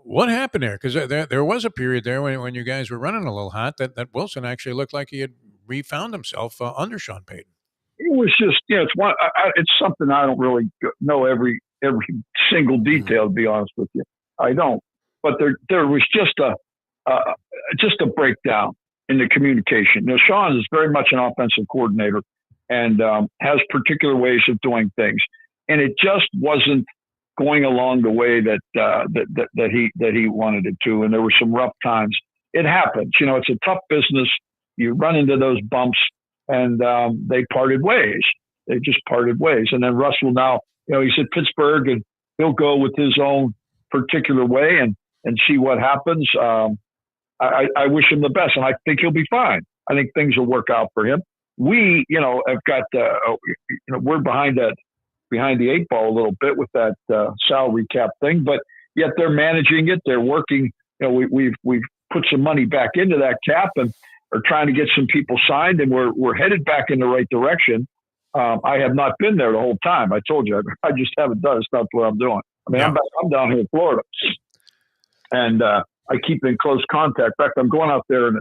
What happened there? Because there was a period there when you guys were running a little hot that Wilson actually looked like he had refound himself under Sean Payton. It was just, it's something I don't really know every single detail, to be honest with you. I don't. But there was just a breakdown in the communication. Sean is very much an offensive coordinator and has particular ways of doing things, and it just wasn't going along the way that he wanted it to. And there were some rough times. It happens. It's a tough business. You run into those bumps, and they parted ways. They just parted ways. And then Russell now, he's at Pittsburgh, and he'll go with his own particular way and see what happens. I wish him the best, and I think he'll be fine. I think things will work out for him. We, have got, we're behind the 8 ball a little bit with that salary cap thing, but yet they're managing it. They're working. We've put some money back into that cap and are trying to get some people signed, and we're headed back in the right direction. I have not been there the whole time. I told you, I just haven't done it. It's not what I'm doing. I mean, I'm down here in Florida, and I keep in close contact. In fact, I'm going out there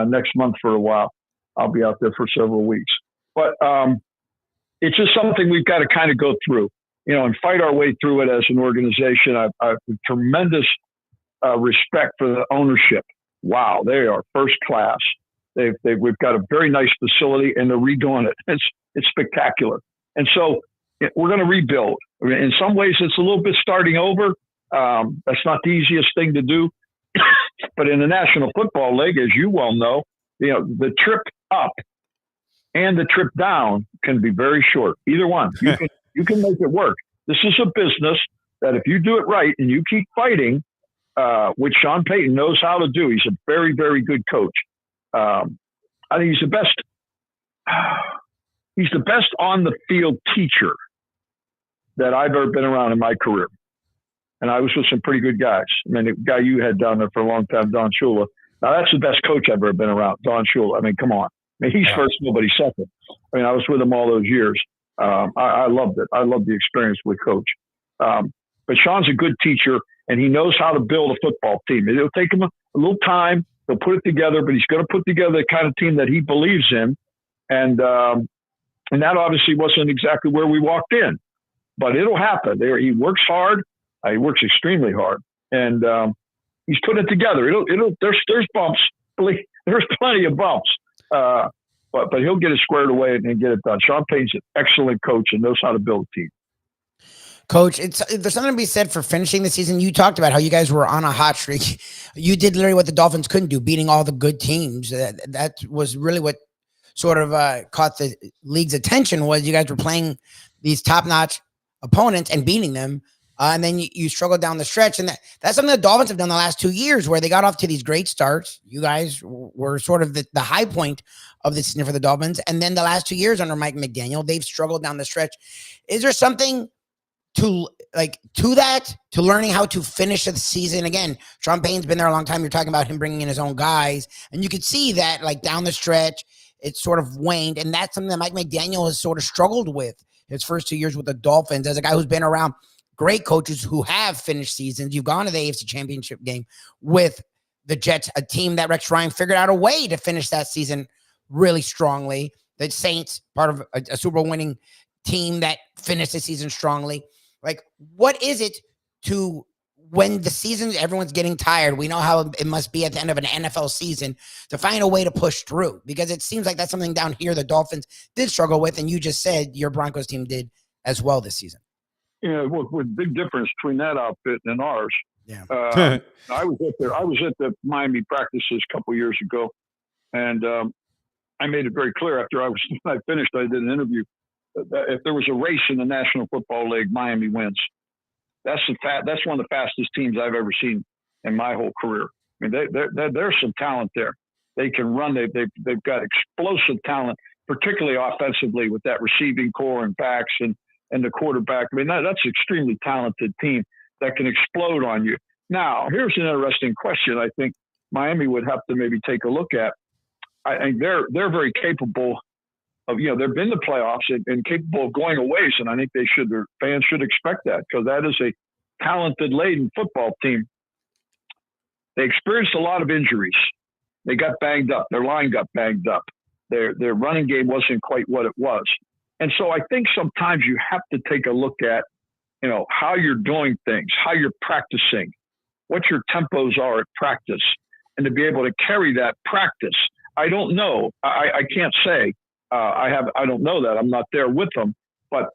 next month for a while. I'll be out there for several weeks, but it's just something we've got to kind of go through, and fight our way through it as an organization. I've tremendous respect for the ownership. Wow, they are first class. We've got a very nice facility, and they're redoing it. It's spectacular. And so we're going to rebuild. I mean, in some ways, it's a little bit starting over. That's not the easiest thing to do. But in the National Football League, as you well know, the trip up and the trip down can be very short. Either one. You can make it work. This is a business that if you do it right and you keep fighting, which Sean Payton knows how to do. He's a very, very good coach. I think he's the best. He's the best on the field teacher that I've ever been around in my career. And I was with some pretty good guys. I mean, the guy you had down there for a long time, Don Shula. Now that's the best coach I've ever been around, Don Shula. I mean, come on. I mean, he's first, nobody's second. I mean, I was with him all those years. I loved it. I loved the experience with Coach. But Sean's a good teacher, and he knows how to build a football team. It'll take him a little time. He'll put it together, but he's going to put together the kind of team that he believes in. And that obviously wasn't exactly where we walked in. But it'll happen. He works hard. He works extremely hard. And he's put it together. There's bumps. There's plenty of bumps. But he'll get it squared away and get it done. Sean Payton's an excellent coach and knows how to build a team. Coach, there's something to be said for finishing the season. You talked about how you guys were on a hot streak. You did literally what the Dolphins couldn't do, beating all the good teams. That was really what sort of caught the league's attention was you guys were playing these top-notch opponents and beating them. And then you struggled down the stretch. And that's something the Dolphins have done the last 2 years, where they got off to these great starts. You guys were sort of the high point of the season for the Dolphins. And then the last 2 years under Mike McDaniel, they've struggled down the stretch. Is there something to learning how to finish the season? Again, Sean Payton's been there a long time. You're talking about him bringing in his own guys. And you could see that, like, down the stretch, it's sort of waned. And that's something that Mike McDaniel has sort of struggled with his first 2 years with the Dolphins, as a guy who's been around great coaches who have finished seasons. You've gone to the AFC Championship game with the Jets, a team that Rex Ryan figured out a way to finish that season really strongly. The Saints, part of a Super Bowl winning team that finished the season strongly. Like, what is it to, when the season, everyone's getting tired, we know how it must be at the end of an NFL season, to find a way to push through? Because it seems like that's something down here the Dolphins did struggle with, and you just said your Broncos team did as well this season. Yeah, with big difference between that outfit and ours. Yeah. I was at the Miami practices a couple years ago, and I made it very clear after I finished. I did an interview. If there was a race in the National Football League, Miami wins. That's one of the fastest teams I've ever seen in my whole career. I mean, there's some talent there. They can run. They've got explosive talent, particularly offensively, with that receiving core and backs and the quarterback. I mean, that's an extremely talented team that can explode on you. Now, here's an interesting question I think Miami would have to maybe take a look at. I think they're very capable of, they've been to playoffs and capable of going a ways, and I think their fans should expect that, because that is a talented, laden football team. They experienced a lot of injuries. They got banged up. Their line got banged up. Their running game wasn't quite what it was. And so I think sometimes you have to take a look at, how you're doing things, how you're practicing, what your tempos are at practice, and to be able to carry that practice. I don't know. I can't say. I don't know that. I'm not there with them. But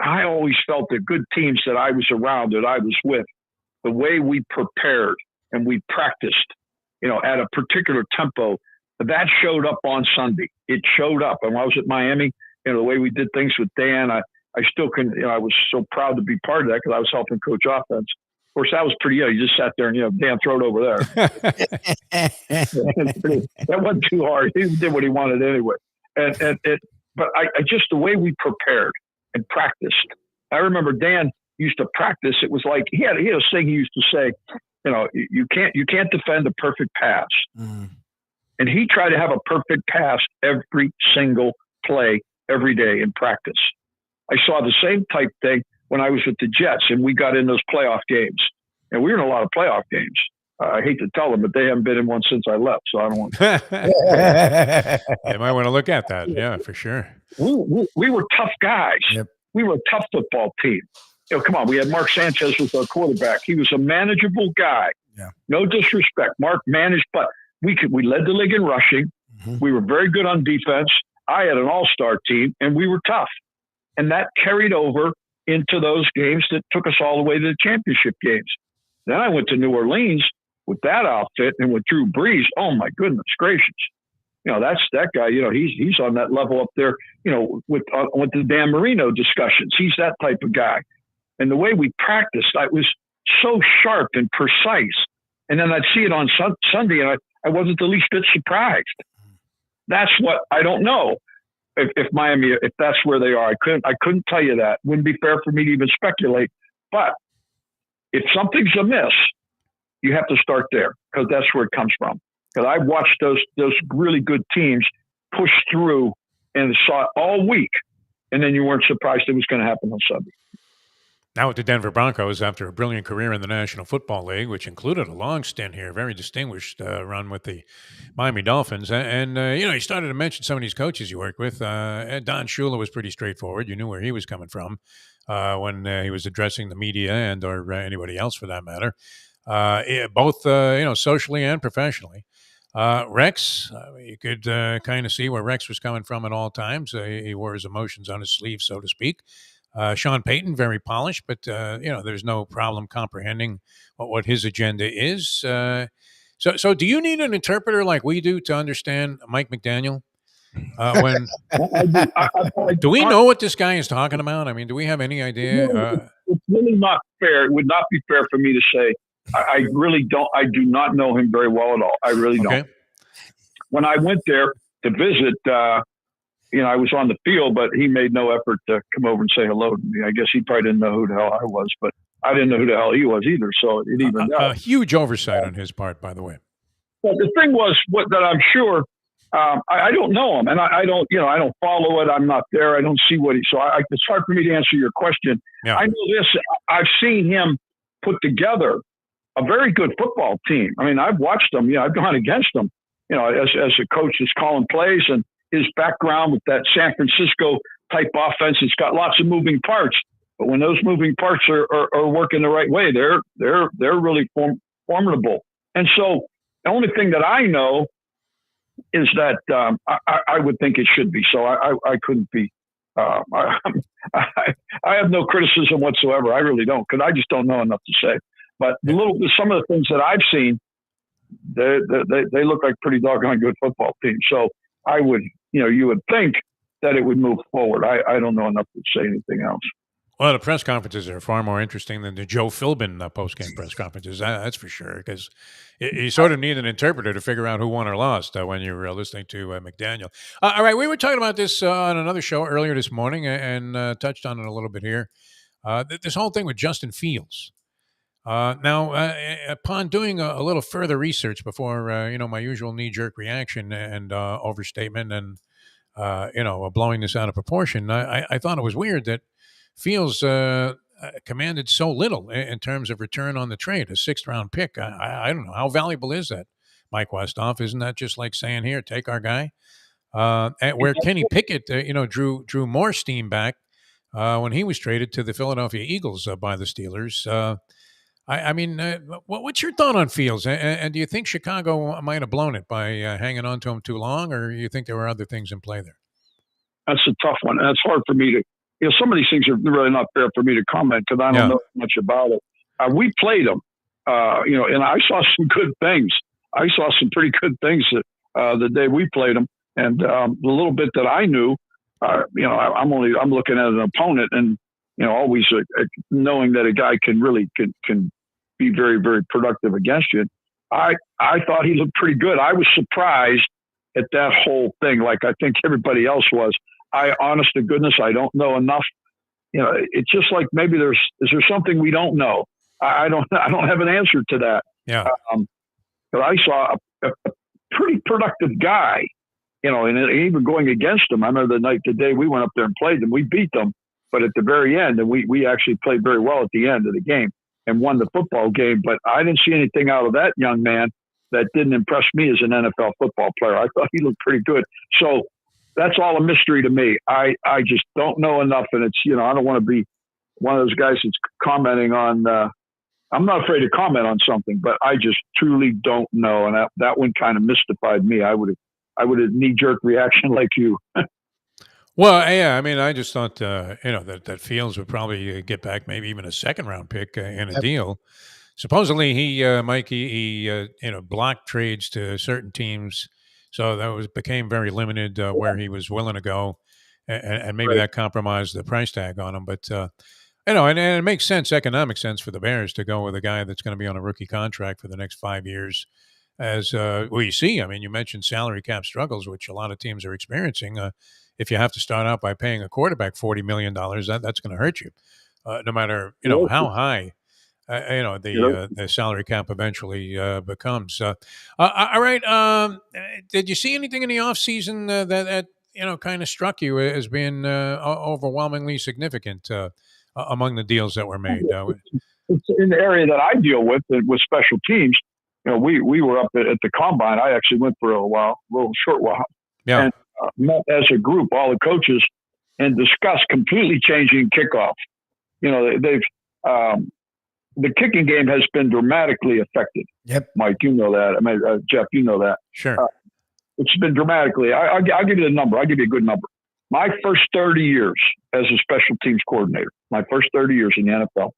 I always felt the good teams that I was around, that I was with, the way we prepared and we practiced, at a particular tempo, that showed up on Sunday. It showed up. And when I was at Miami, the way we did things with Dan, I still can, I was so proud to be part of that, because I was helping coach offense. Of course, that was pretty, you just sat there and, Dan, throw it over there. That wasn't too hard. He did what he wanted anyway. But I just, the way we prepared and practiced. I remember Dan used to practice. It was like, he had a thing he used to say, you can't defend a perfect pass. Mm. And he tried to have a perfect pass every single play, every day in practice. I saw the same type thing when I was with the Jets and we got in those playoff games. And we were in a lot of playoff games. I hate to tell them, but they haven't been in one since I left, so I don't want to. They might want to look at that. Yeah, for sure. We were tough guys. Yep. We were a tough football team. Come on, we had Mark Sanchez was our quarterback. He was a manageable guy. Yeah. No disrespect. Mark managed, but we led the league in rushing. Mm-hmm. We were very good on defense. I had an all-star team, and we were tough. And that carried over into those games that took us all the way to the championship games. Then I went to New Orleans with that outfit and with Drew Brees. Oh, my goodness gracious. That's that guy, he's on that level up there, with the Dan Marino discussions. He's that type of guy. And the way we practiced, I was so sharp and precise. And then I'd see it on Sunday, and I wasn't the least bit surprised. That's what I don't know if Miami, if that's where they are. I couldn't tell you that. Wouldn't be fair for me to even speculate. But if something's amiss, you have to start there, because that's where it comes from. Because I watched those really good teams push through and saw it all week, and then you weren't surprised it was going to happen on Sunday. Now with the Denver Broncos, after a brilliant career in the National Football League, which included a long stint here, very distinguished run with the Miami Dolphins. And you started to mention some of these coaches you worked with. Don Shula was pretty straightforward. You knew where he was coming from when he was addressing the media and or anybody else for that matter, both socially and professionally. Rex, you could kind of see where Rex was coming from at all times. He wore his emotions on his sleeve, so to speak. Sean Payton, very polished, but there's no problem comprehending what his agenda is. So do you need an interpreter like we do to understand Mike McDaniel? When do we know what this guy is talking about? I mean, do we have any idea? It's really not fair. It would not be fair for me to say. I really don't. I do not know him very well at all. I really don't. When I went there to visit, I was on the field, but he made no effort to come over and say hello to me. I guess he probably didn't know who the hell I was, but I didn't know who the hell he was either. So it even a huge oversight on his part, by the way. But the thing was that I'm sure I don't know him, and I don't follow it. I'm not there. I don't see what he. So it's hard for me to answer your question. Yeah. I know this. I've seen him put together a very good football team. I mean, I've watched them. I've gone against them. As a coach is calling plays, and his background with that San Francisco type offense, it's got lots of moving parts. But when those moving parts are working the right way, they're really formidable. And so the only thing that I know is that I would think it should be. So I couldn't be. I have no criticism whatsoever. I really don't, because I just don't know enough to say. But some of the things that I've seen, they look like pretty doggone good football teams. So I would, you would think that it would move forward. I don't know enough to say anything else. Well, the press conferences are far more interesting than the Joe Philbin post-game press conferences. That's for sure, because you sort of need an interpreter to figure out who won or lost when you're listening to McDaniel. All right, we were talking about this on another show earlier this morning and touched on it a little bit here. This whole thing with Justin Fields. Now, upon doing a little further research before, my usual knee-jerk reaction and overstatement and, blowing this out of proportion, I thought it was weird that Fields commanded so little in terms of return on the trade, a 6th-round pick. I don't know. How valuable is that, Mike Westhoff? Isn't that just like saying, here, take our guy? Where Kenny Pickett, drew more steam back when he was traded to the Philadelphia Eagles by the Steelers. What's your thought on Fields? And do you think Chicago might have blown it by hanging on to him too long, or do you think there were other things in play there? That's a tough one. That's hard for me to. Some of these things are really not fair for me to comment because I don't know much about it. We played them, and I saw some good things. I saw some pretty good things the day we played them, and the little bit that I knew, I'm looking at an opponent, and always knowing that a guy can be very, very productive against you. I thought he looked pretty good. I was surprised at that whole thing, like I think everybody else was. Honest to goodness, I don't know enough. It's just like maybe is there something we don't know? I don't have an answer to that. Yeah. But I saw a pretty productive guy, and even going against him. I remember the day we went up there and played them, we beat them, but at the very end, and we actually played very well at the end of the game and won the football game. But I didn't see anything out of that young man that didn't impress me as an NFL football player. I thought he looked pretty good. So that's all a mystery to me. I just don't know enough. And it's, I don't want to be one of those guys that's commenting on, I'm not afraid to comment on something, but I just truly don't know. And that one kind of mystified me. I would have knee-jerk reaction like you. Well, yeah, I mean, I just thought, that Fields would probably get back maybe even a 2nd-round pick in a deal. Supposedly, he blocked trades to certain teams, so that became very limited where he was willing to go, and maybe that compromised the price tag on him. But and it makes sense, economic sense for the Bears to go with a guy that's going to be on a rookie contract for the next 5 years. As you see, I mean, you mentioned salary cap struggles, which a lot of teams are experiencing. If you have to start out by paying a quarterback $40 million, that's going to hurt you, no matter how high the salary cap eventually becomes. All right. Did you see anything in the offseason that kind of struck you as being overwhelmingly significant among the deals that were made? It's in the area that I deal with special teams. We were up at the combine. I actually went for a short while. Yeah. And met as a group, all the coaches, and discussed completely changing kickoff. They've the kicking game has been dramatically affected. Yep. Mike, you know that. I mean, Jeff, you know that. Sure. It's been dramatically. I'll give you the number. I'll give you a good number. My first 30 years as a special teams coordinator, my first 30 years in the NFL,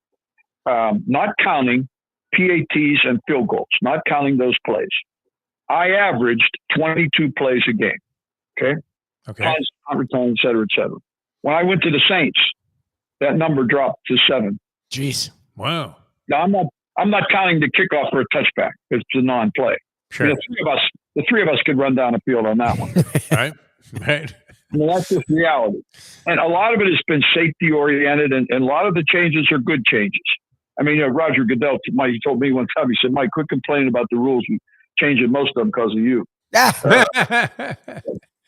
not counting PATs and field goals, not counting those plays, I averaged 22 plays a game. Okay. Okay. Tons, overtime, et cetera, et cetera. When I went to the Saints, that number dropped to 7. Jeez. Wow. Now, I'm not counting the kickoff for a touchback. It's a non-play. Sure. The three of us could run down the field on that one. Right. Right. I mean, that's just reality. And a lot of it has been safety oriented, and a lot of the changes are good changes. I mean, Roger Goodell, he told me one time, he said, Mike, quit complaining about the rules. We changing most of them because of you. I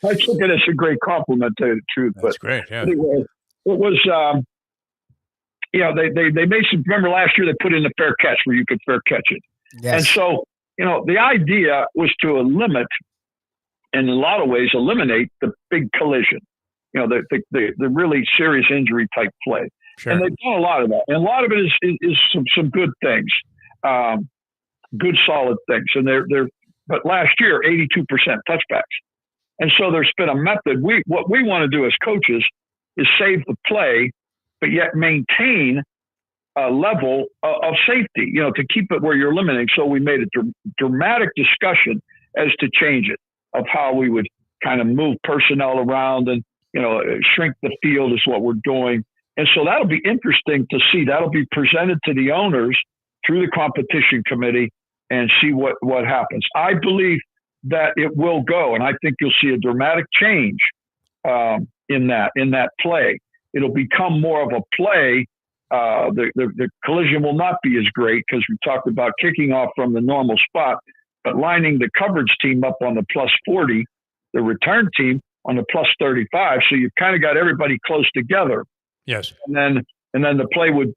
took it as a great compliment, to tell you the truth. That's great. Yeah. Anyway, it was, they made some, remember last year they put in the fair catch where you could fair catch it. Yes. And so, the idea was to eliminate the big collision, the really serious injury type play. Sure. And they've done a lot of that. And a lot of it is some good things, good solid things. And but last year, 82% touchbacks. And so there's been a method. What we want to do as coaches is save the play, but yet maintain a level of safety, to keep it where you're limiting. So we made a dramatic discussion as to change it, of how we would kind of move personnel around and, shrink the field is what we're doing. And so that'll be interesting to see. That'll be presented to the owners through the competition committee and see what happens. I believe that it will go, and I think you'll see a dramatic change in that play. It'll become more of a play. The collision will not be as great because we talked about kicking off from the normal spot, but lining the coverage team up on the plus 40, the return team on the plus 35. So you've kind of got everybody close together. Yes. And then the play would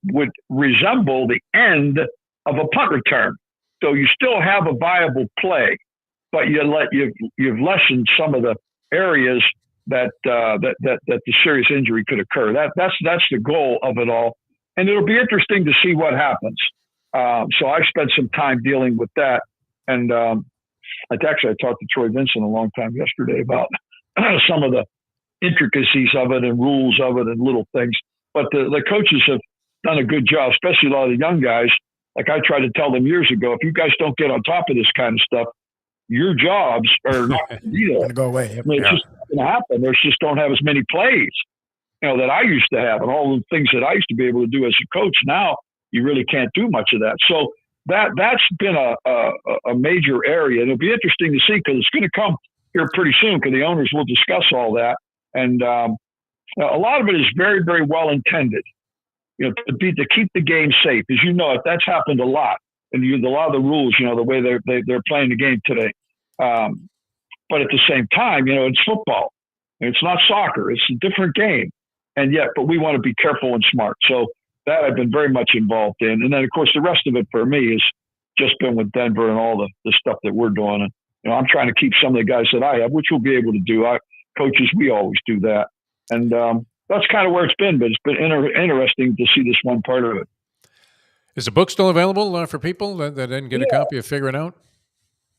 resemble the end of a punt return. So you still have a viable play, but you've lessened some of the areas that the serious injury could occur. That's the goal of it all. And it'll be interesting to see what happens. So I've spent some time dealing with that. And I talked to Troy Vincent a long time yesterday about some of the intricacies of it and rules of it and little things. But the coaches have done a good job, especially a lot of the young guys. Like I tried to tell them years ago, if you guys don't get on top of this kind of stuff, your jobs are not going to go away. It's just not going to happen. There's just don't have as many plays, that I used to have, and all the things that I used to be able to do as a coach. Now you really can't do much of that. So that's been a major area. And it'll be interesting to see because it's going to come here pretty soon because the owners will discuss all that. And a lot of it is very, very well intended, to keep the game safe. As you know, that's happened a lot. And a lot of the rules, the way they're playing the game today. But at the same time, it's football. It's not soccer. It's a different game. But we want to be careful and smart. So that I've been very much involved in. And then, of course, the rest of it for me has just been with Denver and all the stuff that we're doing. And, I'm trying to keep some of the guys that I have, which we'll be able to do. Coaches, we always do that. And that's kind of where it's been. But it's been interesting to see this one part of it. Is the book still available for people that didn't get a copy of Figure It Out?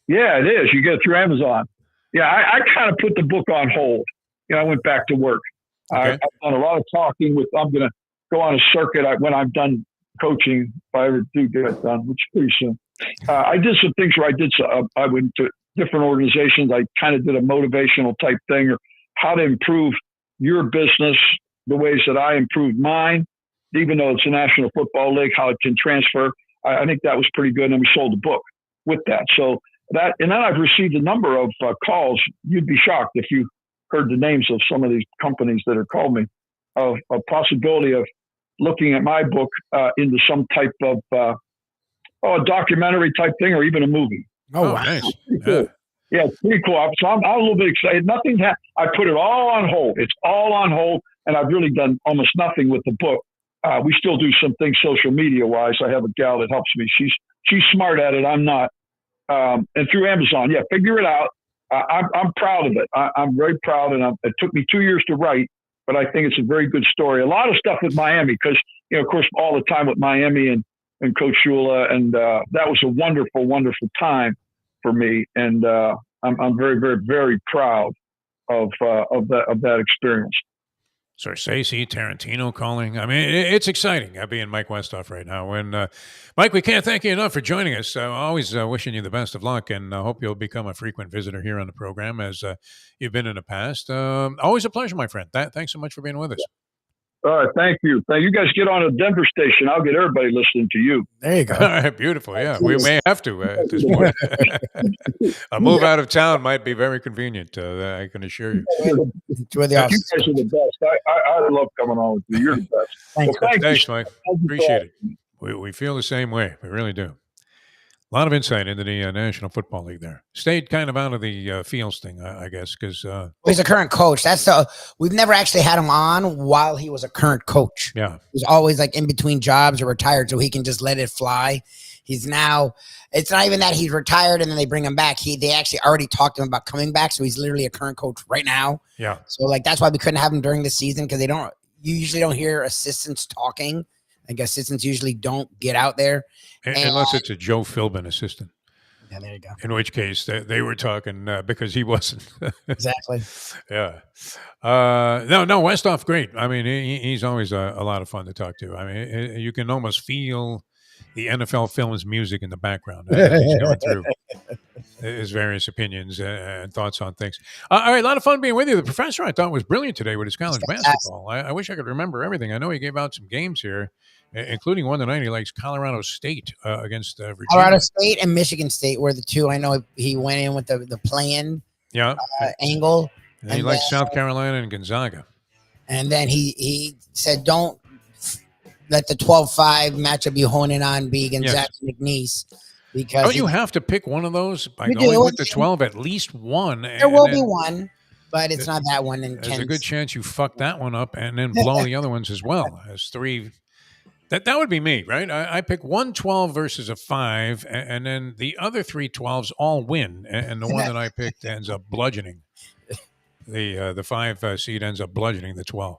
Yeah, it is. You get it through Amazon. Yeah, I kind of put the book on hold. I went back to work. Okay. I've done a lot of talking I'm going to go on a circuit when I'm done coaching, if I ever do get it done, which is pretty soon. I did some things where I went to different organizations. I kind of did a motivational type thing, or how to improve your business the ways that I improved mine, even though it's a National Football League, how it can transfer. I think that was pretty good. And we sold a book with that. So and then I've received a number of calls. You'd be shocked if you heard the names of some of these companies that have called me, of a possibility of looking at my book into some type of a documentary type thing, or even a movie. Oh, wow. Nice. Cool. Yeah, it's pretty cool. So I'm a little bit excited. I put it all on hold. It's all on hold, and I've really done almost nothing with the book. We still do some things social media wise. I have a gal that helps me. She's smart at it. I'm not. And through Amazon, Figure It Out. I'm proud of it. I'm very proud, and it took me 2 years to write, but I think it's a very good story. A lot of stuff with Miami, because of course, all the time with Miami and Coach Shula, and that was a wonderful, wonderful time for me, and I'm very, very, very proud of that experience. Scorsese, Tarantino calling. I mean, it's exciting being Mike Westhoff right now. And Mike, we can't thank you enough for joining us. Always wishing you the best of luck, and I hope you'll become a frequent visitor here on the program as you've been in the past. Always a pleasure, my friend. Thanks so much for being with us. All right, thank you. You guys get on a Denver station. I'll get everybody listening to you. There you go. All right, beautiful. Yeah, we may have to at this point. A move out of town might be very convenient. I can assure you. Enjoy the You office. guys are the best. I love coming on with you. You're the best. Thanks. Well, Thanks, Mike. Thank you. Appreciate it. We feel the same way. We really do. A lot of insight into the National Football League there. Stayed kind of out of the Fields thing, I guess, because he's a current coach. We've never actually had him on while he was a current coach. yeah, He's always like in between jobs or retired, so he can just let it fly. It's not even that he's retired and then they bring him back. They actually already talked to him about coming back, so he's literally a current coach right now. yeah. So like that's why we couldn't have him during the season, because you usually don't hear assistants talking. Like assistants usually don't get out there. Unless it's a Joe Philbin assistant. Yeah, there you go. In which case they were talking because he wasn't. Exactly. Yeah. No, Westhoff, great. I mean, he's always a lot of fun to talk to. I mean, you can almost feel the NFL film's music in the background as he's going through his various opinions and thoughts on things. All right, a lot of fun being with you. The professor, I thought, was brilliant today with his college basketball. I wish I could remember everything. I know he gave out some games here, including one tonight. He likes Colorado State against Virginia. Colorado State and Michigan State were the two. I know he went in with the play-in angle. And he likes South Carolina and Gonzaga. And then he said, don't let the 12-5 matchup you honing on be Gonzaga McNeese. Because don't you have to pick one of those by going with the 12, at least one? There will be one, but it's not that one. And there's a good chance you fuck that one up and then blow the other ones as well. As three. That would be me, right? I pick 1 12 versus a 5, and then the other 3 12s all win, and the one that I picked ends up bludgeoning. The 5 seed ends up bludgeoning the 12.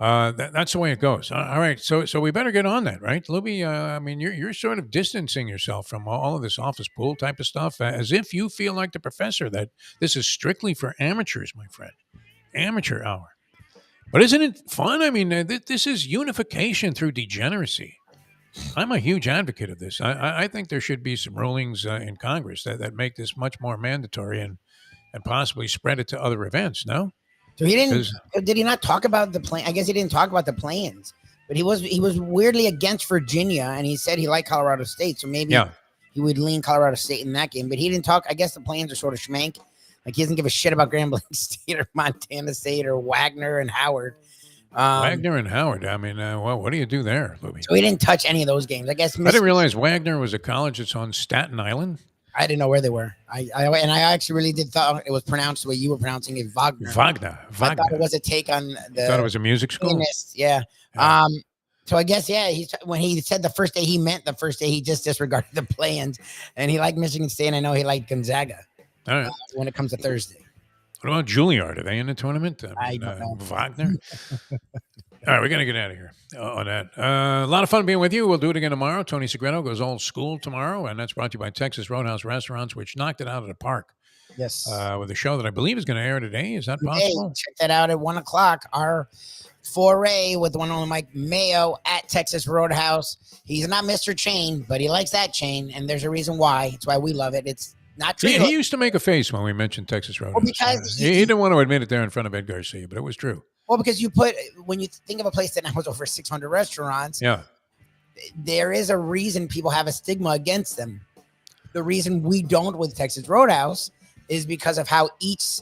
That's the way it goes. All right, so we better get on that, right, Lubie? I mean, you're sort of distancing yourself from all of this office pool type of stuff, as if you feel like the professor that this is strictly for amateurs, my friend. Amateur hour. But isn't it fun? I mean, this is unification through degeneracy. I'm a huge advocate of this. I think there should be some rulings in Congress that make this much more mandatory and possibly spread it to other events, no? So he didn't. Did he not talk about the play? I guess he didn't talk about the plans, but he was weirdly against Virginia, and he said he liked Colorado State. So maybe he would lean Colorado State in that game. But he didn't talk. I guess the plans are sort of schmank. Like he doesn't give a shit about Grambling State or Montana State or Wagner and Howard. Wagner and Howard. I mean, what do you do there, Lubie? So he didn't touch any of those games. I guess. I didn't realize Wagner was a college that's on Staten Island. I didn't know where they were. I actually really did thought it was pronounced the way you were pronouncing it, Wagner. Wagner. I thought it was a take on the. You thought it was a music school. Pianist, yeah. So I guess when he said the first day, he meant the first day. He just disregarded the plans, and he liked Michigan State. And I know he liked Gonzaga. All right. When it comes to Thursday. What about Juilliard? Are they in the tournament? I don't know. Wagner. All right, we're going to get out of here on that. A lot of fun being with you. We'll do it again tomorrow. Tony Segreto goes old school tomorrow, and that's brought to you by Texas Roadhouse Restaurants, which knocked it out of the park. Yes. With a show that I believe is going to air today. Is that possible? Check that out at 1:00. Our foray with one on Mike Mayo at Texas Roadhouse. He's not Mr. Chain, but he likes that chain, and there's a reason why. It's why we love it. It's not true. He used to make a face when we mentioned Texas Roadhouse. Well, because he didn't want to admit it there in front of Ed Garcia, but it was true. Well, because when you think of a place that now has over 600 restaurants, there is a reason people have a stigma against them. The reason we don't with Texas Roadhouse is because of how each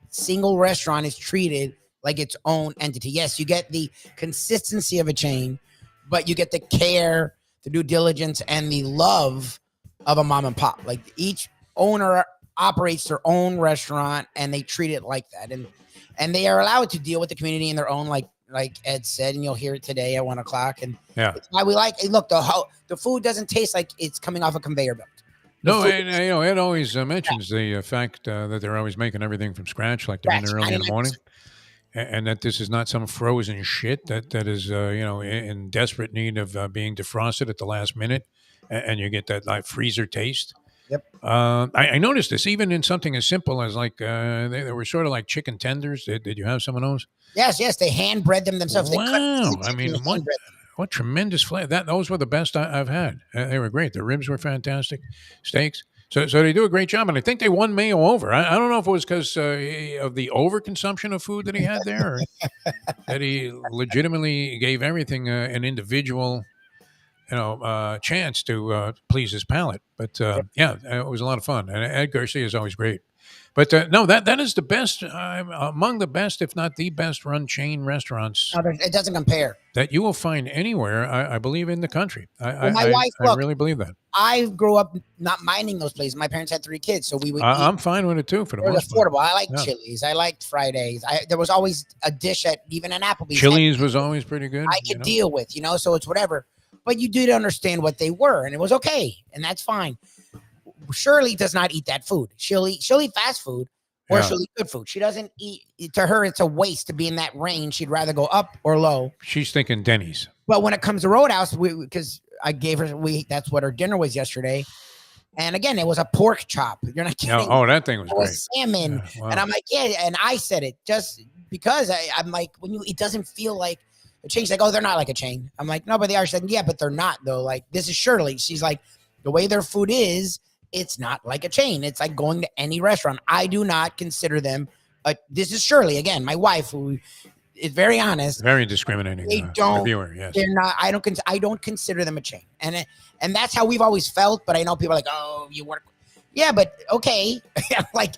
single restaurant is treated like its own entity. Yes, you get the consistency of a chain, but you get the care, the due diligence, and the love of a mom and pop. Like each owner operates their own restaurant and they treat it like that. And they are allowed to deal with the community in their own, like Ed said, and you'll hear it today at 1:00. And it's why we like, look, the food doesn't taste like it's coming off a conveyor belt. No, and Ed always mentions the fact that they're always making everything from scratch, like they're in early in the morning, and that this is not some frozen shit that is in desperate need of being defrosted at the last minute, and you get that like freezer taste. Yep. I noticed this even in something as simple as like they were sort of like chicken tenders. Did you have some of those? Yes. They hand bread them themselves. Wow. They cut the I mean, chicken and hand bread them. what tremendous flavor. Those were the best I've had. They were great. The ribs were fantastic. Steaks. So they do a great job, and I think they won Mayo over. I don't know if it was because of the overconsumption of food that he had there, or that he legitimately gave everything an individual, chance to please his palate. But yeah, it was a lot of fun, and Ed Garcia is always great. But no, that is the best, among the best, if not the best run chain restaurants. No, it doesn't compare. That you will find anywhere, I believe, in the country. My wife, I really believe that. I grew up not minding those places. My parents had 3 kids, so we would. I'm fine with it too, for the it was most part. affordable. I liked Chili's. I liked Fridays. There was always a dish at even an Applebee's. Chili's was always pretty good. I could deal with, so it's whatever. But you did understand what they were, and it was okay, and that's fine. Shirley does not eat that food. She'll eat fast food, or she'll eat good food. She doesn't eat. To her, it's a waste to be in that range. She'd rather go up or low. She's thinking Denny's. But when it comes to Roadhouse, because I gave her, that's what her dinner was yesterday. And again, it was a pork chop. You're not kidding. Oh, that thing was great. Salmon. Yeah, wow. And I'm like, yeah. And I said it just because I'm like, it doesn't feel like a chain. She's like, oh, they're not like a chain. I'm like, no, but they are. She's like, yeah, but they're not though. Like, this is Shirley. She's like, the way their food is, it's not like a chain. It's like going to any restaurant. I do not consider them. This is Shirley again, my wife, who is very honest. Very discriminating. They don't. Reviewer, yes. They're not. I don't consider them a chain, and that's how we've always felt. But I know people are like, oh, you work. Yeah, but okay, like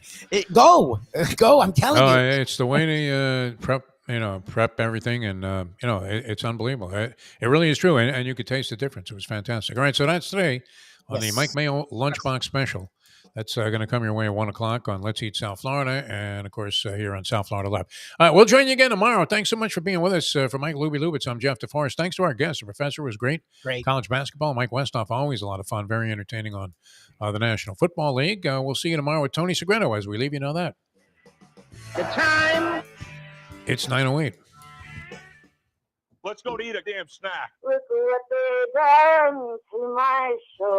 go. I'm telling you, it's the way they prep everything, and it's unbelievable. It really is true, and you could taste the difference. It was fantastic. All right, so that's today on the Mike Mayo Lunchbox Special. That's going to come your way at 1 o'clock on Let's Eat South Florida, and of course here on South Florida Live. All right, we'll join you again tomorrow. Thanks so much for being with us. For Mike Lubie, I'm Jeff DeForest. Thanks to our guest. The professor was great. College basketball. Mike Westhoff, always a lot of fun. Very entertaining on the National Football League. We'll see you tomorrow with Tony Segreto as we leave. You know that. The time. It's 9:08. Let's go to eat a damn snack. Look what they done to my soul.